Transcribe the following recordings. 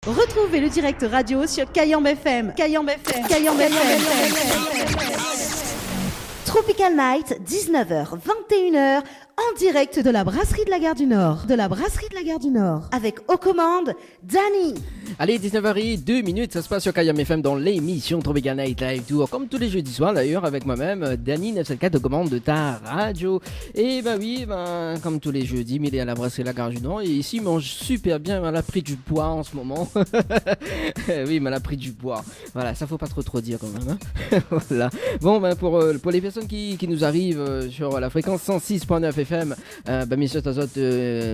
Retrouvez le direct radio sur Kayambe FM. Kayambe FM. Kayambe FM. Tropical Night, 19h, 21h, en direct de la brasserie de la Gare du Nord. De la brasserie de la Gare du Nord. Avec aux commandes, Danny. Allez, 19h02, ça se passe sur Kayambe FM dans l'émission Tropical Night Live Tour. Comme tous les jeudis soirs d'ailleurs, avec moi-même, Danny 974 aux commandes de ta radio. Et oui, comme tous les jeudis, il est à la brasserie de la Gare du Nord. Et ici, il mange super bien. Elle a pris du poids en ce moment. Oui, mais elle a pris du poids. Voilà, ça faut pas trop dire quand même. Hein. Voilà. Bon, pour les personnes qui nous arrivent sur la fréquence 106.9 FM, messieurs Tazot,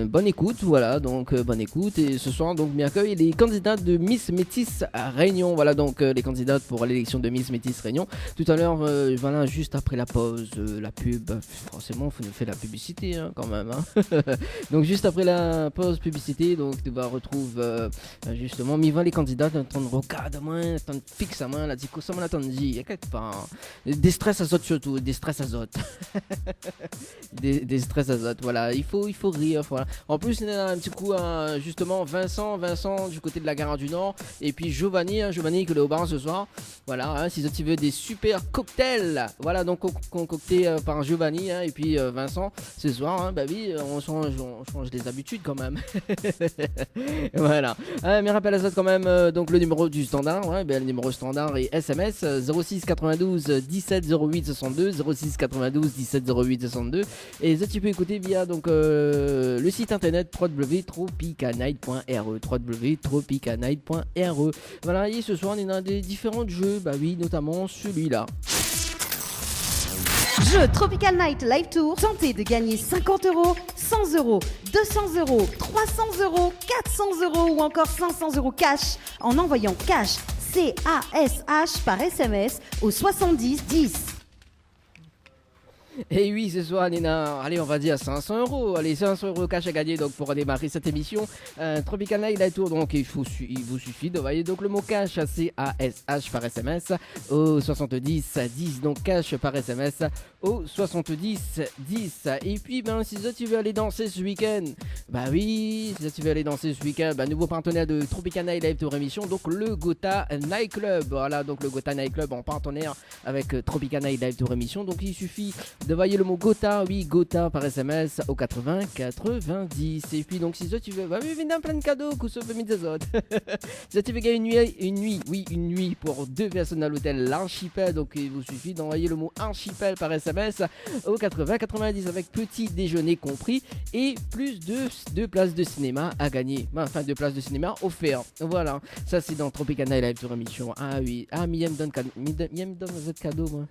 bonne écoute. Voilà, donc bonne écoute. Et ce soir, donc, m'accueille les candidats de Miss Métis à Réunion. Voilà, donc les candidats pour l'élection de Miss Métis Réunion. Tout à l'heure, voilà, juste après la pause, la pub. Forcément, il faut nous faire la publicité hein, quand même. Hein. Donc, juste après la pause publicité, donc tu vas retrouver justement, mi va les candidats dans ton regard à moi, ton fixe à moi, la dit ça m'a attendu, il y a quelque part. Des stress azote surtout, des stress azote. des stress azote, voilà, il faut rire, voilà. En plus, il y a un petit coup à justement Vincent du côté de la Gare du Nord, et puis Giovanni que le au bar ce soir. Voilà, hein, si tu veux des super cocktails, voilà, donc concoctés par Giovanni hein, et puis Vincent ce soir, hein, oui, on change des habitudes quand même. Voilà. Mais rappelle à ça quand même, donc le numéro du standard, ouais, le numéro standard est SMS 06 92 17 08 62, 06 92 17 08 62, et ça tu peux écouter via donc le site internet www.tropicanight.re, www.tropicanight.re. Voilà, et ce soir on est dans des différents jeux, oui, notamment celui-là. Jeu Tropical Night Live Tour. Tentez de gagner 50 €, 100 €, 200 €, 300 €, 400 € ou encore 500 € cash en envoyant cash CASH par SMS au 70 10. Et oui, ce soir, Nina, allez, on va dire 500 €. Allez, 500 € cash à gagner donc pour démarrer cette émission. Tropical Night Live Tour, donc il vous suffit d'envoyer donc le mot cash CASH par SMS au 70 10. Donc cash par SMS au 70 10. Et puis, si tu veux aller danser ce week-end, oui, si tu veux aller danser ce week-end, nouveau partenaire de Tropical Night Live Tour émission, donc le Gotha Night Club. Voilà, donc le Gotha Night Club en partenaire avec Tropical Night Live Tour émission. Donc il suffit d'envoyer le mot Gotha, oui, Gotha par SMS au 80 90. Et puis donc si tu veux, venez plein de cadeaux, que ce fait des autres. Si tu veux gagner une nuit pour 2 personnes à l'hôtel l'Archipel, donc il vous suffit d'envoyer le mot Archipel par SMS au 80 90 avec petit déjeuner compris et plus de 2 places de cinéma à gagner. 2 places de cinéma offertes. Voilà, ça c'est dans Tropical Night Live Tour émission. Ah oui, Mia me donne cadeau, moi.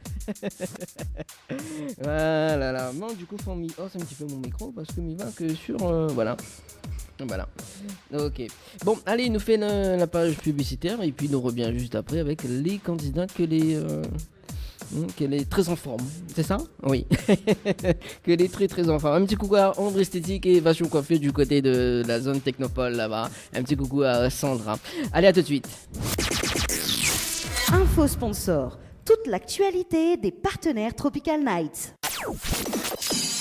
Voilà, là. Bon, du coup, c'est un petit peu mon micro parce que il va que sur. Voilà. Ok. Bon, allez, il nous fait la page publicitaire et puis il nous revient juste après avec les candidats qu'elle est très en forme. C'est ça? Oui. Qu'elle est très très en forme. Un petit coucou à André Esthétique et Vachon Coiffure du côté de la zone Technopole là-bas. Un petit coucou à Sandra. Allez, à tout de suite. Info sponsor. Toute l'actualité des partenaires Tropical Night.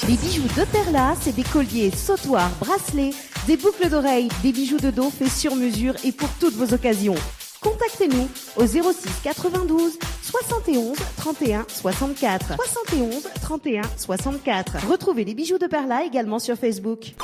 Les bijoux de Perla, c'est des colliers, sautoirs, bracelets, des boucles d'oreilles, des bijoux de dos faits sur mesure et pour toutes vos occasions. Contactez-nous au 06 92 71 31 64. 71 31 64. Retrouvez les bijoux de Perla également sur Facebook.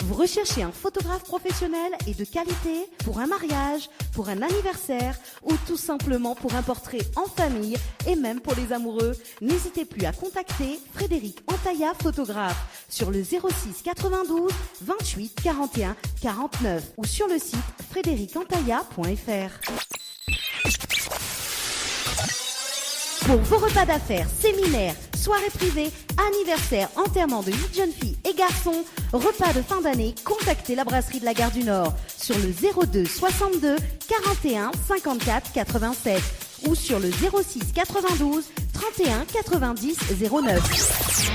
Vous recherchez un photographe professionnel et de qualité pour un mariage, pour un anniversaire ou tout simplement pour un portrait en famille et même pour les amoureux? N'hésitez plus à contacter Frédéric Antaya, photographe, sur le 06 92 28 41 49 ou sur le site frédéricantaya.fr. Pour vos repas d'affaires, séminaires, soirées privées, anniversaires, enterrements de 8 jeunes filles et garçons, repas de fin d'année, contactez la brasserie de la Gare du Nord sur le 02 62 41 54 87 ou sur le 06 92 31 90 09.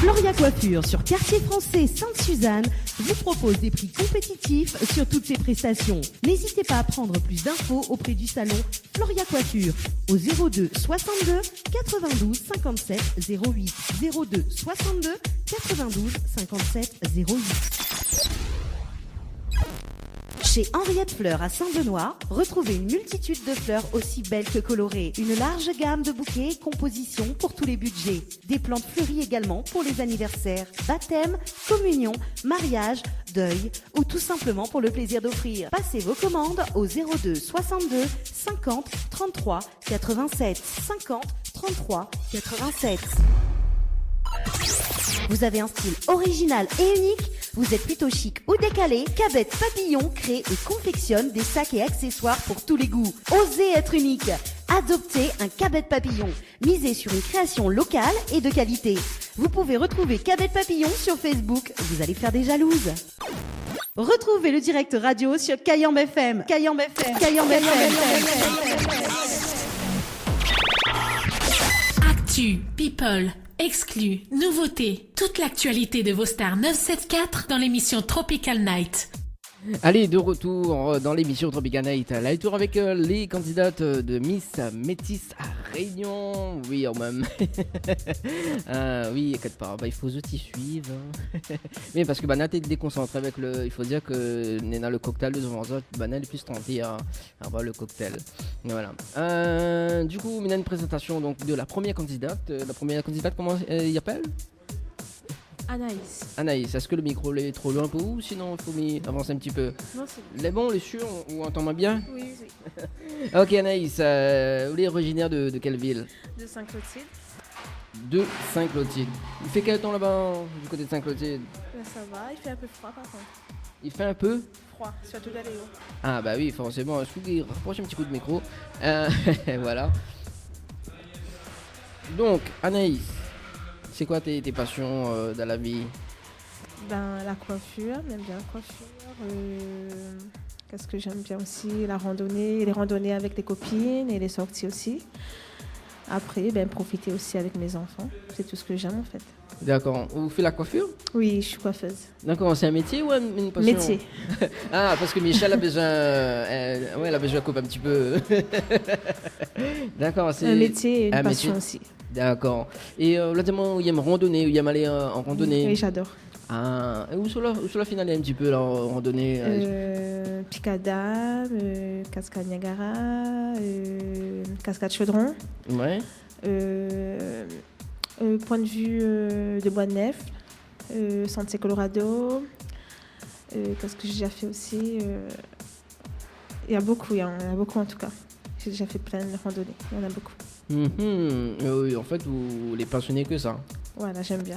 Floria Coiffure sur Quartier Français Sainte-Suzanne vous propose des prix compétitifs sur toutes ses prestations. N'hésitez pas à prendre plus d'infos auprès du salon Floria Coiffure au 02 62 92 57 08 02 62 92 57 08. Chez Henriette Fleurs à Saint-Benoît, retrouvez une multitude de fleurs aussi belles que colorées. Une large gamme de bouquets et compositions pour tous les budgets. Des plantes fleuries également pour les anniversaires, baptêmes, communions, mariages, deuil ou tout simplement pour le plaisir d'offrir. Passez vos commandes au 02 62 50 33 87 50 33 87. Vous avez un style original et unique? Vous êtes plutôt chic ou décalé? Cabette Papillon crée et confectionne des sacs et accessoires pour tous les goûts. Osez être unique. Adoptez un Cabette Papillon. Misez sur une création locale et de qualité. Vous pouvez retrouver Cabette Papillon sur Facebook. Vous allez faire des jalouses. Retrouvez le direct radio sur Kayambe FM. Kayambe FM. Kayambe FM. Actu, people, exclus, nouveautés, toute l'actualité de vos stars 974 dans l'émission Tropical Night. Allez, de retour dans l'émission Tropical Night. Là, tour avec les candidates de Miss Métis à Réunion. Oui, en même. Oui, inquiète pas, il faut aussi suivre. Mais parce que Nat est déconcentré avec le. Il faut dire que Nena, le cocktail de Zovanzot, Nat est plus tenté à avoir le cocktail. Et voilà. Du coup, on a une présentation donc, de la première candidate. La première candidate, comment il appelle? Anaïs, est-ce que le micro est trop loin pour vous? Sinon, il faut avancer un petit peu. Non, c'est bon. Les bons, les sûrs, on entend bien? Oui. Ok, Anaïs, vous êtes originaire de quelle ville? De Saint-Clotilde. De Saint-Clotilde. Il fait quel temps là-bas, du côté de Saint-Clotilde? Ça va, il fait un peu froid par contre. Il fait un peu froid, surtout dans les hauts. Ah bah oui, forcément, je trouve qu'il rapproche un petit coup de micro. Voilà. Donc, Anaïs, c'est quoi tes passions dans la vie? La coiffure, j'aime bien la coiffure. Qu'est-ce que j'aime bien aussi? La randonnée, les randonnées avec les copines et les sorties aussi. Après, profiter aussi avec mes enfants. C'est tout ce que j'aime en fait. D'accord. Vous faites la coiffure? Oui, je suis coiffeuse. D'accord, c'est un métier ou une passion? Métier. Ah, parce que Michel a besoin, elle a besoin de couper un petit peu. D'accord, c'est un métier et une passion métier aussi. D'accord. Et là, vous aimez randonner, vous aimez aller en randonnée? Oui, j'adore. Ah, et où sur la finale un petit peu là, en randonnée? Picada, Cascade Niagara, Cascade Chaudron. Ouais. Point de vue de Bois-de-Nef, Sentier Colorado. Qu'est-ce que j'ai déjà fait aussi? Il y en a beaucoup en tout cas. J'ai déjà fait plein de randonnées, il y en a beaucoup. Oui, en fait, vous les passionnez que ça. Voilà, j'aime bien.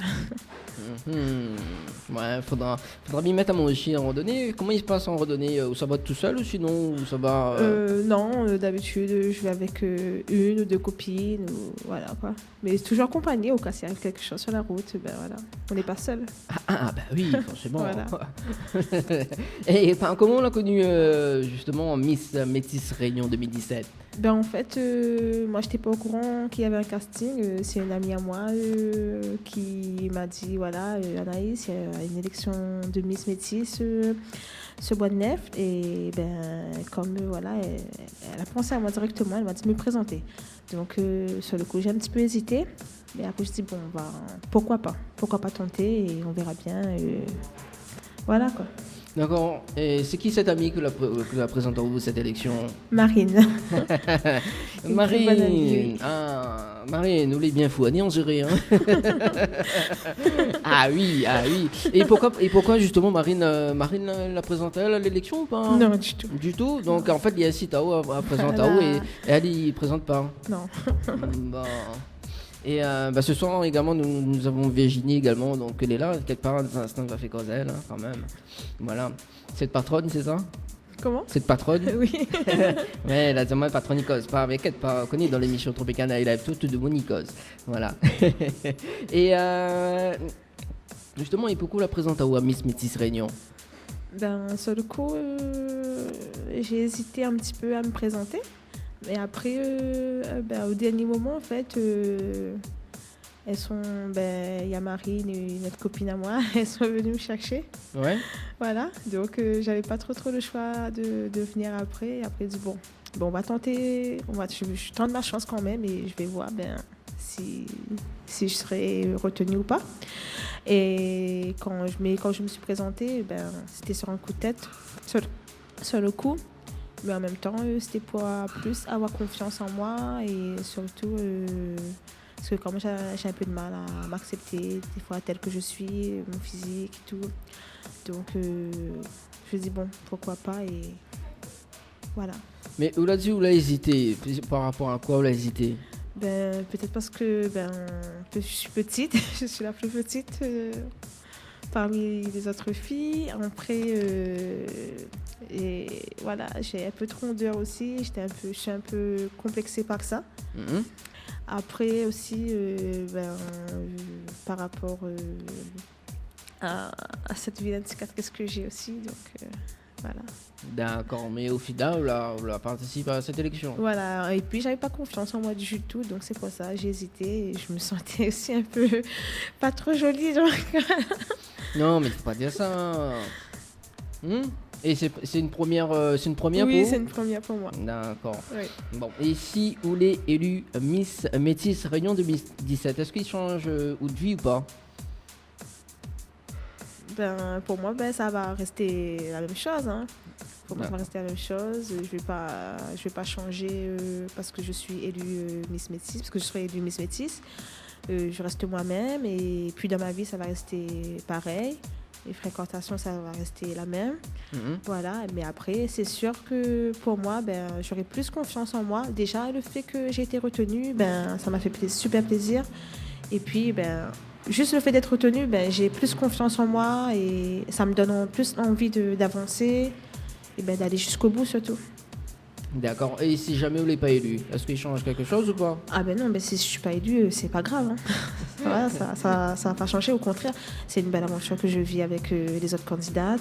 Ouais, faudra m'y mettre à mon aussi en randonnée. Comment il se passe en randonnée? Ça va tout seul ou sinon ça va Non, d'habitude je vais avec une ou deux copines ou voilà quoi. Mais toujours accompagnée au cas s'il arrive quelque chose sur la route, voilà, on n'est pas seul. Ah bah oui, forcément. Voilà. Et comment on l'a connue justement Miss Métis Réunion 2017? En fait, moi j'étais pas au courant qu'il y avait un casting. C'est une amie à moi qui m'a dit voilà, Anaïs, il y a une élection de Miss Métis ce Bois-de-Nef. Et comme voilà, elle a pensé à moi directement, elle m'a dit de me présenter. Donc sur le coup, j'ai un petit peu hésité. Mais après, je me suis dit pourquoi pas tenter et on verra bien. Voilà quoi. D'accord. Et c'est qui cette amie que la présente à vous cette élection? Marine. Marine. Ah, Marine, nous les bien fous, on dirait. Hein. Ah oui. Et pourquoi justement Marine la présente à l'élection ou pas? Non, du tout. Du tout. Donc en fait, il y a Sitao à présenter à vous et elle il présente pas. Non. Bon. Et ce soir également nous avons Virginie également, donc elle est là quelque part dans un instant, elle va faire cause elle quand même. Voilà. Cette patronne, c'est ça? Comment? Cette patronne? Oui. Ouais, la demande patronne Nicose, pas avec elle, pas connue dans l'émission Tropical Night, il a tout de bon Nicose. Voilà. Et justement, il beaucoup la présente à Miss Métis Réunion. Sur le coup, j'ai hésité un petit peu à me présenter. Mais après, au dernier moment, en fait, elles sont, y a Marine et une autre copine à moi, elles sont venues me chercher. Ouais. Voilà, donc j'avais pas trop le choix de venir après. Et après, je dis on va tenter, je tente ma chance quand même et je vais voir si je serai retenue ou pas. Et quand je me suis présentée, c'était sur un coup de tête. sur le coup. Mais en même temps, c'était pour plus avoir confiance en moi et surtout parce que comme j'ai un peu de mal à m'accepter, des fois tel que je suis, mon physique et tout. Donc je dis bon, pourquoi pas et voilà. Mais où l'a dit, où l'a hésité? Par rapport à quoi où l'a hésité? Ben, peut-être parce que je suis petite, je suis la plus petite parmi les autres filles. Après, et voilà, j'ai un peu de rondeur aussi. Je suis un peu complexée par ça. Mhm. Après aussi, par rapport à cette vilaine cicatrice que j'ai aussi, donc voilà. D'accord, mais au final, on a participé à cette élection. Voilà, et puis j'avais pas confiance en moi du tout, donc c'est pour ça j'ai hésité et je me sentais aussi un peu pas trop jolie. Donc. Non, mais faut pas dire ça. Et c'est une première, c'est une première Oui, pour c'est une première pour moi. D'accord. Oui. Bon, et si vous l'êtes élu Miss Métis Réunion 2017, est-ce qu'il change ou de vie ou pas? Pour moi, ça va rester la même chose. Hein. Pour moi, ça va rester la même chose. Je vais pas changer parce que je suis élue Miss Métis, parce que je serai élue Miss Métis. Je reste moi-même et puis dans ma vie, ça va rester pareil. Les fréquentations, ça va rester la même. Mhm. Voilà, mais après, c'est sûr que pour moi, j'aurai plus confiance en moi. Déjà, le fait que j'ai été retenue, ça m'a fait super plaisir. Et puis, juste le fait d'être retenue, j'ai plus confiance en moi et ça me donne plus envie d'avancer et d'aller jusqu'au bout surtout. D'accord. Et si jamais vous l'êtes pas élu, est-ce qu'il change quelque chose ou pas? Ah non, si je suis pas élue, c'est pas grave. Hein. Voilà, ça va pas changer, au contraire. C'est une belle aventure que je vis avec les autres candidates.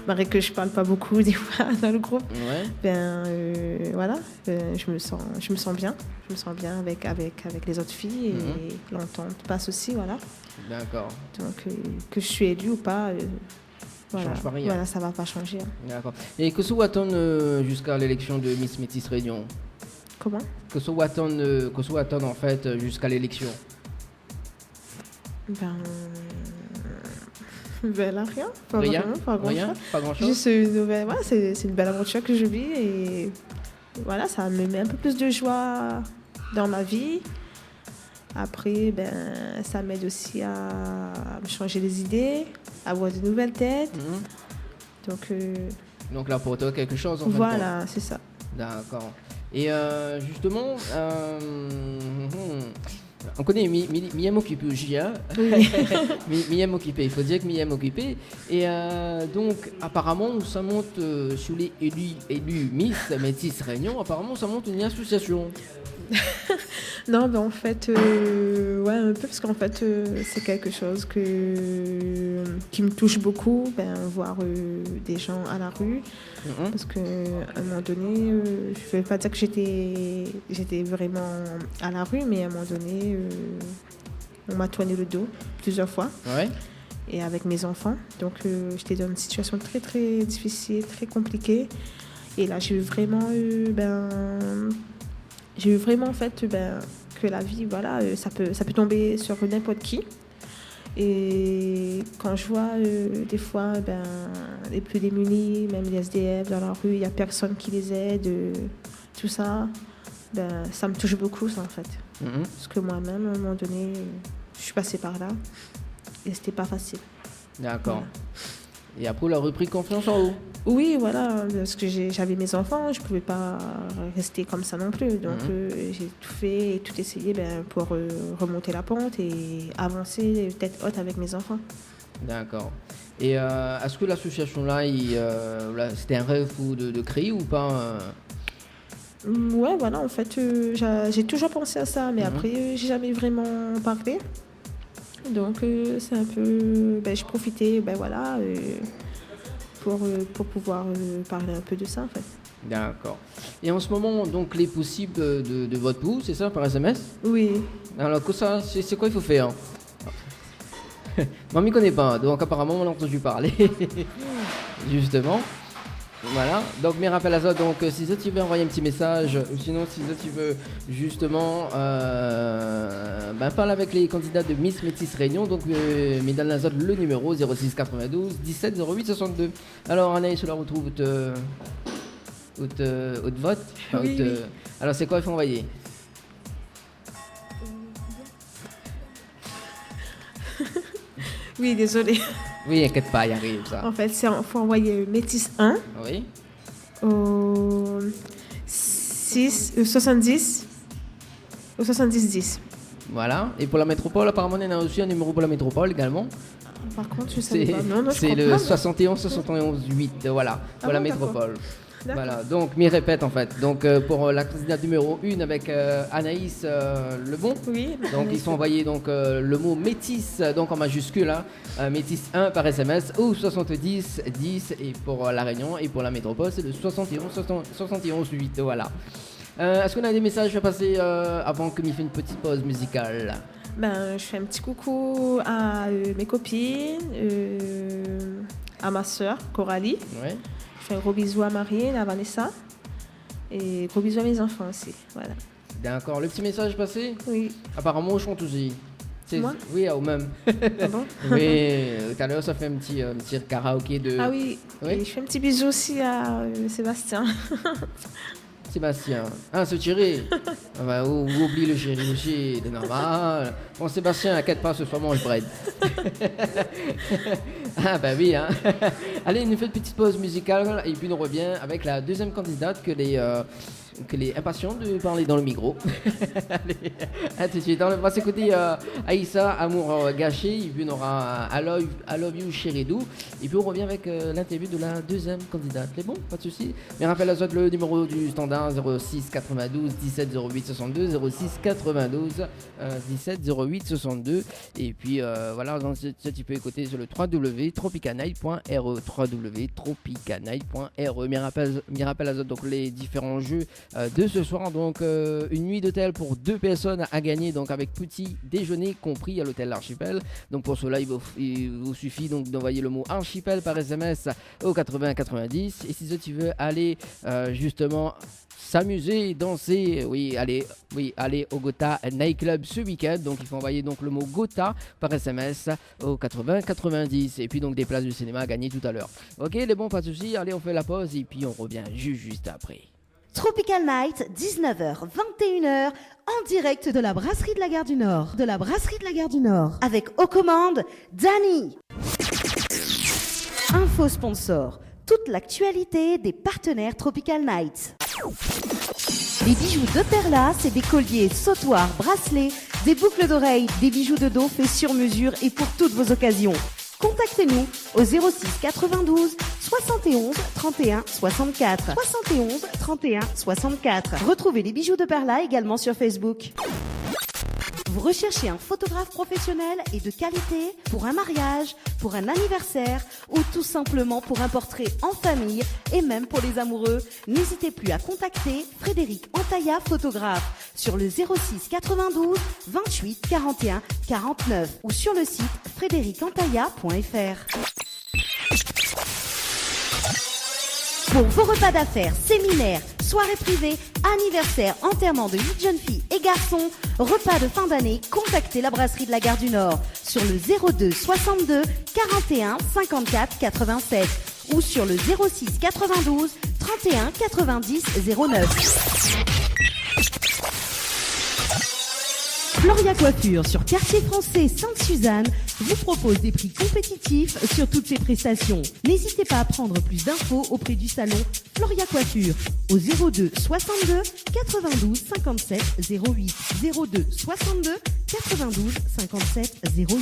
Malgré que je parle pas beaucoup des fois dans le groupe. Ouais. Voilà, je me sens bien. Je me sens bien avec les autres filles et l'entente passe aussi, voilà. D'accord. Donc que je suis élue ou pas, voilà, change pas rien. Voilà, ça va pas changer. Hein. D'accord. Et que soit attendre jusqu'à l'élection de Miss Métis Réunion? Comment? Que soit attendre en fait jusqu'à l'élection? Là, rien. Pas grand chose. Juste une nouvelle, voilà, c'est une belle aventure que je vis et voilà, ça me met un peu plus de joie dans ma vie. Après, ça m'aide aussi à me changer les idées, à avoir de nouvelles têtes. Donc là, pour toi, quelque chose en fait. Voilà, c'est ça. D'accord. Et justement, on connaît Miyam occupé aussi, hein. Oui. Miyam occupé, il faut dire que Miyam occupé. Et donc, apparemment, ça monte sur les élus Miss Métis Réunion, apparemment, ça monte une association. Non, en fait, ouais, un peu, parce qu'en fait, c'est quelque chose qui me touche beaucoup, voir des gens à la rue. Parce qu'à un moment donné, je ne vais pas dire que j'étais vraiment à la rue, mais à un moment donné, on m'a tourné le dos plusieurs fois. Ouais. Et avec mes enfants. Donc, j'étais dans une situation très, très difficile, très compliquée. Et là, j'ai eu vraiment en fait que la vie, voilà, ça peut tomber sur n'importe qui. Et quand je vois des fois les plus démunis, même les SDF dans la rue, il n'y a personne qui les aide, tout ça, ça me touche beaucoup ça en fait. Parce que moi-même, à un moment donné, je suis passée par là et c'était pas facile. D'accord. Voilà. Et après, on a repris confiance en vous. Oui, voilà, parce que j'avais mes enfants, je ne pouvais pas rester comme ça non plus. Donc, j'ai tout fait et tout essayé pour remonter la pente et avancer tête haute avec mes enfants. D'accord. Et est-ce que l'association-là, c'était un rêve de créer ou pas Ouais, voilà, en fait, j'ai toujours pensé à ça, mais après, j'ai jamais vraiment parlé. Donc, c'est un peu... je profitais, voilà... pour pouvoir parler un peu de ça en fait. D'accord. Et en ce moment, donc, les possibles de votre pouls, c'est ça, par SMS? Oui. Alors, que ça, c'est quoi il faut faire? Moi, je ne m'y connais pas, donc apparemment, on a entendu parler. Justement. Voilà, donc mes rappels à ça, donc si tu veux envoyer un petit message, ou sinon si tu veux justement parler avec les candidats de Miss Métis Réunion, donc mesdames la zone, le numéro 06 92 17 08 62. Alors Anaïs, je la retrouve au vote. Oui, oui. Alors c'est quoi il faut envoyer? Oui, désolé. Oui, inquiète pas, il arrive ça. En fait, il faut envoyer Métis 1 Oui. au 70 au 70-10. Voilà, et pour la métropole, apparemment on a aussi un numéro pour la métropole également. Par contre, je sais pas. Non, je c'est crois le pas. 71 8, voilà, pour la bon, métropole. D'accord. Voilà, donc m'y répète en fait. Donc pour la candidate numéro 1 avec Anaïs Lebon. Oui. Donc ils sont envoyés donc le mot métis donc en majuscule, hein, métis 1 par SMS ou 70 10 et pour la Réunion et pour la métropole c'est le 71 8, voilà. Est-ce qu'on a des messages à passer avant que m'y fait une petite pause musicale? Je fais un petit coucou à mes copines, à ma soeur Coralie. Ouais. Je fais un gros bisou à Marine, à Vanessa. Et gros bisous à mes enfants aussi. Voilà. D'accord, le petit message passé? Oui. Apparemment, on chante aussi. Moi? Oui, au même. Ah bon? Oui, tout à l'heure, ça fait un petit karaoké de... Ah oui. Oui. Et je fais un petit bisou aussi à Sébastien. Sébastien. Ah, c'est Thierry. Ah bah, oublie le chéri aussi, c'est normal. Bon, Sébastien, inquiète pas, ce soir, mange bread. Ah bah oui, hein. Allez, nous fait une petite pause musicale et puis on revient avec la deuxième candidate que les impatients de parler dans le micro. Allez, à tout de suite. On va s'écouter Aïssa, Amour gâché, et puis on aura I love you chéri doux, et puis on revient avec l'interview de la deuxième candidate. C'est bon, pas de souci. Mais rappelle à le numéro du standard 06 92 17 08 62 06 92 17 08 62, et puis voilà, donc, tu peux écouter sur le www.tropicanight.re www.tropicanight.re. Mais rappelle à donc les différents jeux de ce soir, donc une nuit d'hôtel pour 2 personnes à gagner, donc avec petit déjeuner compris à l'hôtel L'Archipel. Donc pour cela il vous suffit donc d'envoyer le mot Archipel par SMS au 80 90, et si tu veux aller justement s'amuser, danser, aller au Gotha Night Club ce week-end, donc il faut envoyer donc le mot Gotha par SMS au 80 90, et puis donc des places de cinéma à gagner tout à l'heure. Ok, les bons, pas de soucis. Allez, on fait la pause et puis on revient juste après. Tropical Night, 19h, 21h, en direct de la brasserie de la Gare du Nord. De la brasserie de la Gare du Nord. Avec aux commandes, Dani. Info sponsor. Toute l'actualité des partenaires Tropical Night. Les bijoux de Perla, c'est des colliers, sautoirs, bracelets, des boucles d'oreilles, des bijoux de dos faits sur mesure et pour toutes vos occasions. Contactez-nous au 06 92 71 31 64. 71 31 64. Retrouvez les bijoux de Perla également sur Facebook. Vous recherchez un photographe professionnel et de qualité pour un mariage, pour un anniversaire ou tout simplement pour un portrait en famille et même pour les amoureux? N'hésitez plus à contacter Frédéric Antaya, photographe, sur le 06 92 28 41 49 ou sur le site frédéricantaya.fr. Pour vos repas d'affaires, séminaires, soirées privées, anniversaires, enterrements de 8 jeunes filles et garçons, repas de fin d'année, contactez la brasserie de la Gare du Nord sur le 02 62 41 54 87 ou sur le 06 92 31 90 09. Floria Coiffure sur Quartier Français Sainte-Suzanne vous propose des prix compétitifs sur toutes ses prestations. N'hésitez pas à prendre plus d'infos auprès du salon Floria Coiffure au 02 62 92 57 08 02 62 92 57 08.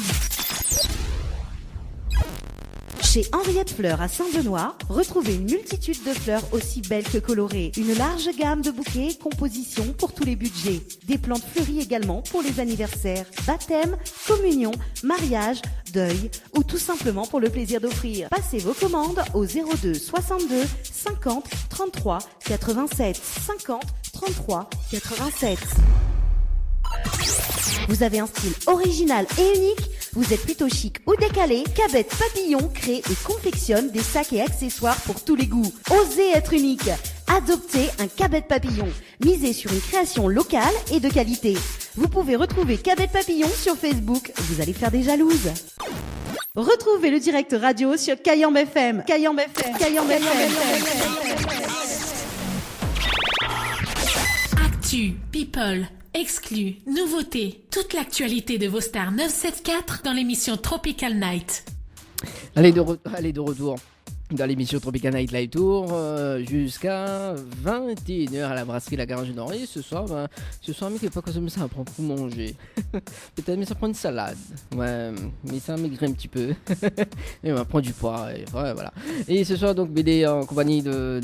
Chez Henriette Fleurs à Saint-Benoît, retrouvez une multitude de fleurs aussi belles que colorées. Une large gamme de bouquets et compositions pour tous les budgets. Des plantes fleuries également pour les anniversaires, baptêmes, communions, mariages, deuil ou tout simplement pour le plaisir d'offrir. Passez vos commandes au 02 62 50 33 87 50 33 87. Vous avez un style original et unique? Vous êtes plutôt chic ou décalé, Cabet Papillon crée et confectionne des sacs et accessoires pour tous les goûts. Osez être unique. Adoptez un Cabet Papillon. Misez sur une création locale et de qualité. Vous pouvez retrouver Cabet Papillon sur Facebook. Vous allez faire des jalouses. Retrouvez le direct radio sur Kayambe FM. Kayambe FM. Kayambe FM. Actu, people, exclus, nouveautés. Toute l'actualité de vos stars 974 dans l'émission Tropical Night. Allez, de retour dans l'émission Tropical Night Live Tour jusqu'à 21h à la brasserie La Garage Nord. Et ce soir, mais c'est pas comme ça, prend pour manger. Peut-être, mais ça prend une salade. Ouais, mais ça maigrit un petit peu. Et on va prendre du poids. Et voilà. Et ce soir, donc, BD en compagnie de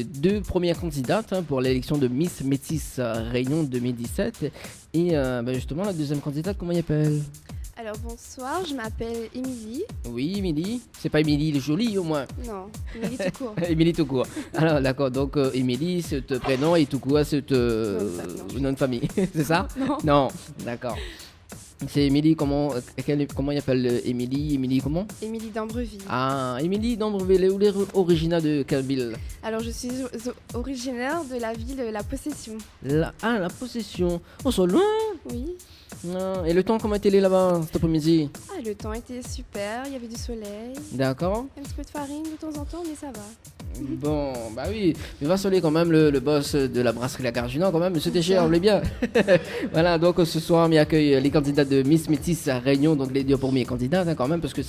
deux premières candidates pour l'élection de Miss Métis Réunion 2017. Et justement, la deuxième candidate, comment elle s'appelle ? Alors bonsoir, je m'appelle Émilie. Oui, Émilie. C'est pas Émilie le jolie au moins. Non, Émilie tout court. Émilie tout court. Alors d'accord, donc Émilie, c'est ton prénom et tout court, c'est nom de famille. C'est ça ? Non, d'accord. C'est Émilie, comment il appelle Émilie ? Émilie comment ? Émilie d'Ambreville. Ah, Émilie d'Ambreville, où est originaire de quelle ville ? Alors je suis originaire de la ville La Possession. La Possession. On soit loin ? Oui. Non. Et le temps, comment était là-bas cet après-midi ? Ah, le temps était super, il y avait du soleil. D'accord. Un petit peu de farine de temps en temps, mais ça va. Bon, bah oui, il va soler quand même le boss de la brasserie La Gare du Nord quand même, monsieur Técher, on l'est bien. Voilà, donc ce soir, on accueille les candidats de Miss Métis à Réunion, donc les deux premiers candidats quand même, parce que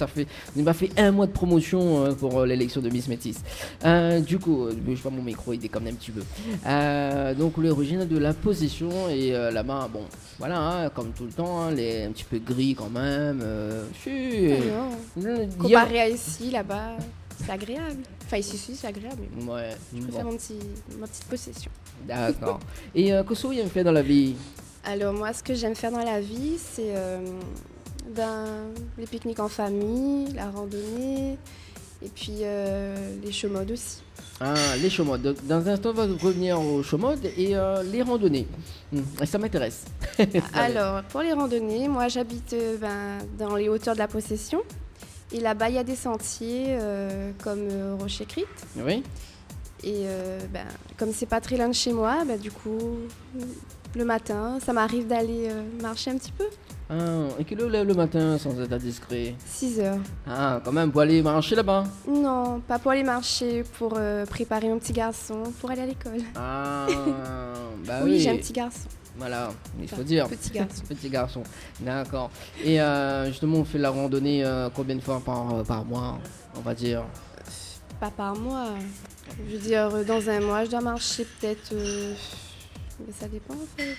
il m'a fait un mois de promotion pour l'élection de Miss Métis. Du coup, je vois mon micro, il déconne un petit peu. Donc l'origine de La Possession, et là-bas, bon, voilà, comme tout le temps, un petit peu gris quand même. Comparé à ici, là-bas, c'est agréable. Enfin, ici, c'est agréable. Ouais. Je préfère ma petite possession. D'accord. Et qu'est-ce que vous aimez faire dans la vie ? Alors, moi, ce que j'aime faire dans la vie, c'est les pique-niques en famille, la randonnée, et puis les show-modes aussi. Ah, les show-modes. Dans un instant, on va revenir aux show-modes et les randonnées. Ça m'intéresse. Alors, pour les randonnées, moi, j'habite dans les hauteurs de La Possession. Et là-bas, il y a des sentiers comme Rocher Crite. Oui. Et comme c'est pas très loin de chez moi, du coup, le matin, ça m'arrive d'aller marcher un petit peu. Ah, et quelle heure le matin sans être indiscret ? 6 heures. Ah, quand même, pour aller marcher là-bas ? Non, pas pour aller marcher, pour préparer mon petit garçon pour aller à l'école. Ah, bah oui, oui. j'ai un petit garçon. Voilà, il faut dire. Petit garçon. Petit garçon, d'accord. Et justement, on fait la randonnée combien de fois par mois, on va dire ? Pas par mois. Je veux dire, dans un mois, je dois marcher peut-être... mais ça dépend, en fait.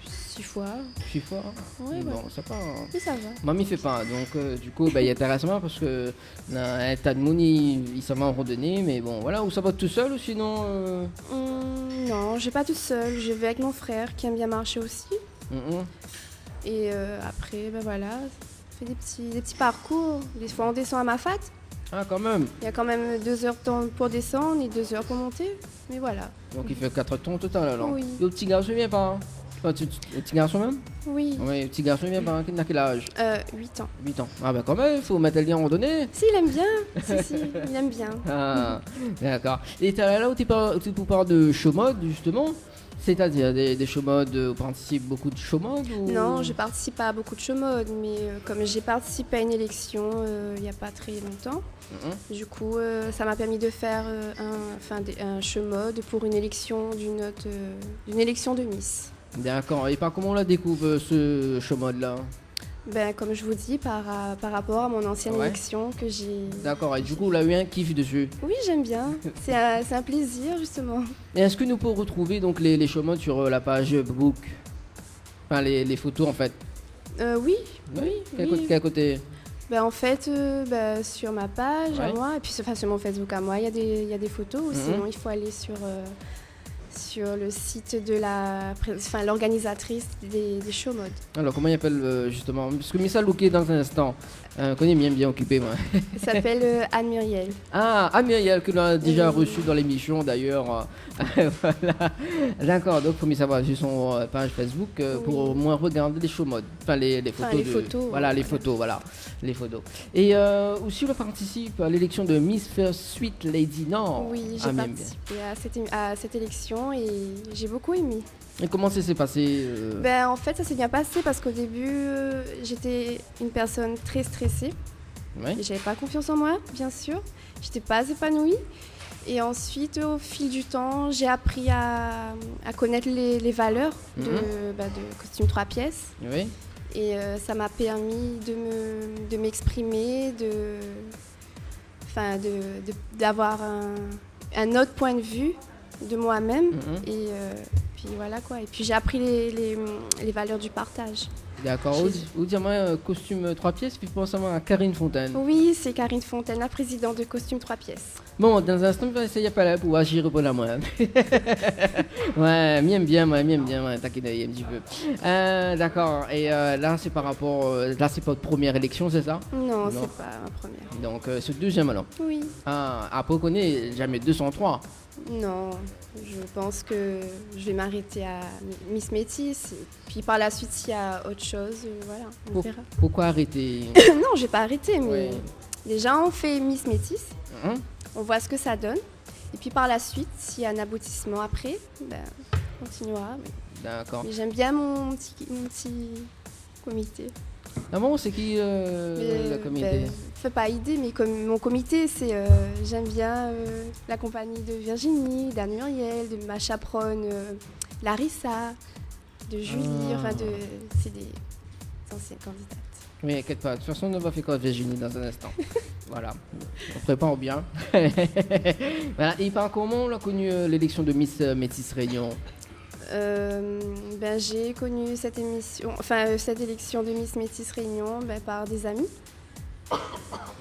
6 fois. 6 fois ? Ouais, bon, ça va. Oui, ça va. Mamie fait pas, donc du coup, il y a intéressant parce que un tas de monde, il s'en va en randonnée, mais bon, voilà, ou ça va tout seul ou sinon... Non, je vais pas toute seule, je vais avec mon frère qui aime bien marcher aussi. Et après, voilà, on fait des petits parcours. Des fois, on descend à Mafat. Ah, quand même. Il y a quand même 2 heures de temps pour descendre et 2 heures pour monter, mais voilà. Donc il fait 4 temps total alors. Oui. Et le petit garçon, il vient pas hein? Le petit garçon même ? Oui. Oui, le petit garçon, il vient pas. Il a quel âge ? 8 ans. 8 ans. Ah bah quand même, il faut mettre le lien en randonnée. Si, il aime bien. si, il aime bien. Ah, d'accord. Et là où tu parles de show-mode, justement, c'est-à-dire des show-modes, vous participez beaucoup de show-modes ou... Non, je participe pas à beaucoup de show-modes, mais comme j'ai participé à une élection il n'y a pas très longtemps, du coup, ça m'a permis de faire un show-mode pour une élection d'une élection de Miss. D'accord. Et par comment on la découvre, ce show-mode-là ? Comme je vous dis, par rapport à mon ancienne élection que j'ai... D'accord, et du coup, on a eu un kiff dessus. Oui, j'aime bien. C'est un plaisir, justement. Et est-ce que nous pouvons retrouver donc, les show-modes sur la page book ? Enfin, les photos, en fait. Oui. Quel côté ? En fait, sur ma page à moi, et puis sur mon Facebook à moi, il y a des photos. Ou sinon, il faut aller sur le site de l'organisatrice des show-modes. Alors, comment il appelle justement ? Parce que Missa Louké dans un instant. qu'on est bien occupé, moi. Elle s'appelle Anne Muriel. Ah, Myriel, que l'on a déjà reçu dans l'émission d'ailleurs. Voilà. D'accord, donc il faut mieux savoir sur son page Facebook pour au moins regarder les show modes. Enfin, les photos. les photos. Voilà, les photos, voilà. Les photos. Et aussi, on participe à l'élection de Miss First Sweet Lady Nord. Oui, j'ai participé à cette élection et j'ai beaucoup aimé. Et comment ça s'est passé Ben, en fait, ça s'est bien passé parce qu'au début, j'étais une personne très stressée. Ouais. Et j'avais pas confiance en moi, bien sûr. J'étais pas épanouie. Et ensuite, au fil du temps, j'ai appris à connaître les valeurs de costume 3 pièces. Oui. Et ça m'a permis de m'exprimer, d'avoir un autre point de vue de moi-même. Et puis voilà quoi. Et puis j'ai appris les valeurs du partage. D'accord. Ou dire-moi, costume 3 pièces, puis pensez à Karine Fontaine. Oui, c'est Karine Fontaine, la présidente de Costume 3 pièces. Bon, dans un instant, je vais essayer de parler pour agir répondre à moi. Ouais, m'aime bien, t'inquiète un petit peu. D'accord, et là, c'est par rapport. Là, c'est pas votre première élection, c'est ça? Non, c'est pas ma première. Donc, c'est deuxième alors? Oui. Ah, après, on connaît jamais 203. Non, je pense que je vais m'arrêter à Miss Métis. Et puis par la suite, s'il y a autre chose, voilà, on verra. Pourquoi arrêter? Non, je vais pas arrêter, mais déjà, on fait Miss Métis. On voit ce que ça donne. Et puis par la suite, s'il y a un aboutissement après, ben, on continuera. D'accord. Mais j'aime bien mon petit comité. Ah bon, c'est qui le comité? Fais pas idée, mais comme mon comité, c'est j'aime bien la compagnie de Virginie, d'Anne Muriel, de ma chaperonne Larissa, de Julie, c'est des anciennes candidates. Oui, inquiète pas. De toute façon, on va faire quoi Virginie dans un instant. Voilà. On prépare bien. Voilà. Et par comment on a connu l'élection de Miss Métis Réunion? J'ai connu cette élection de Miss Métis Réunion par des amis.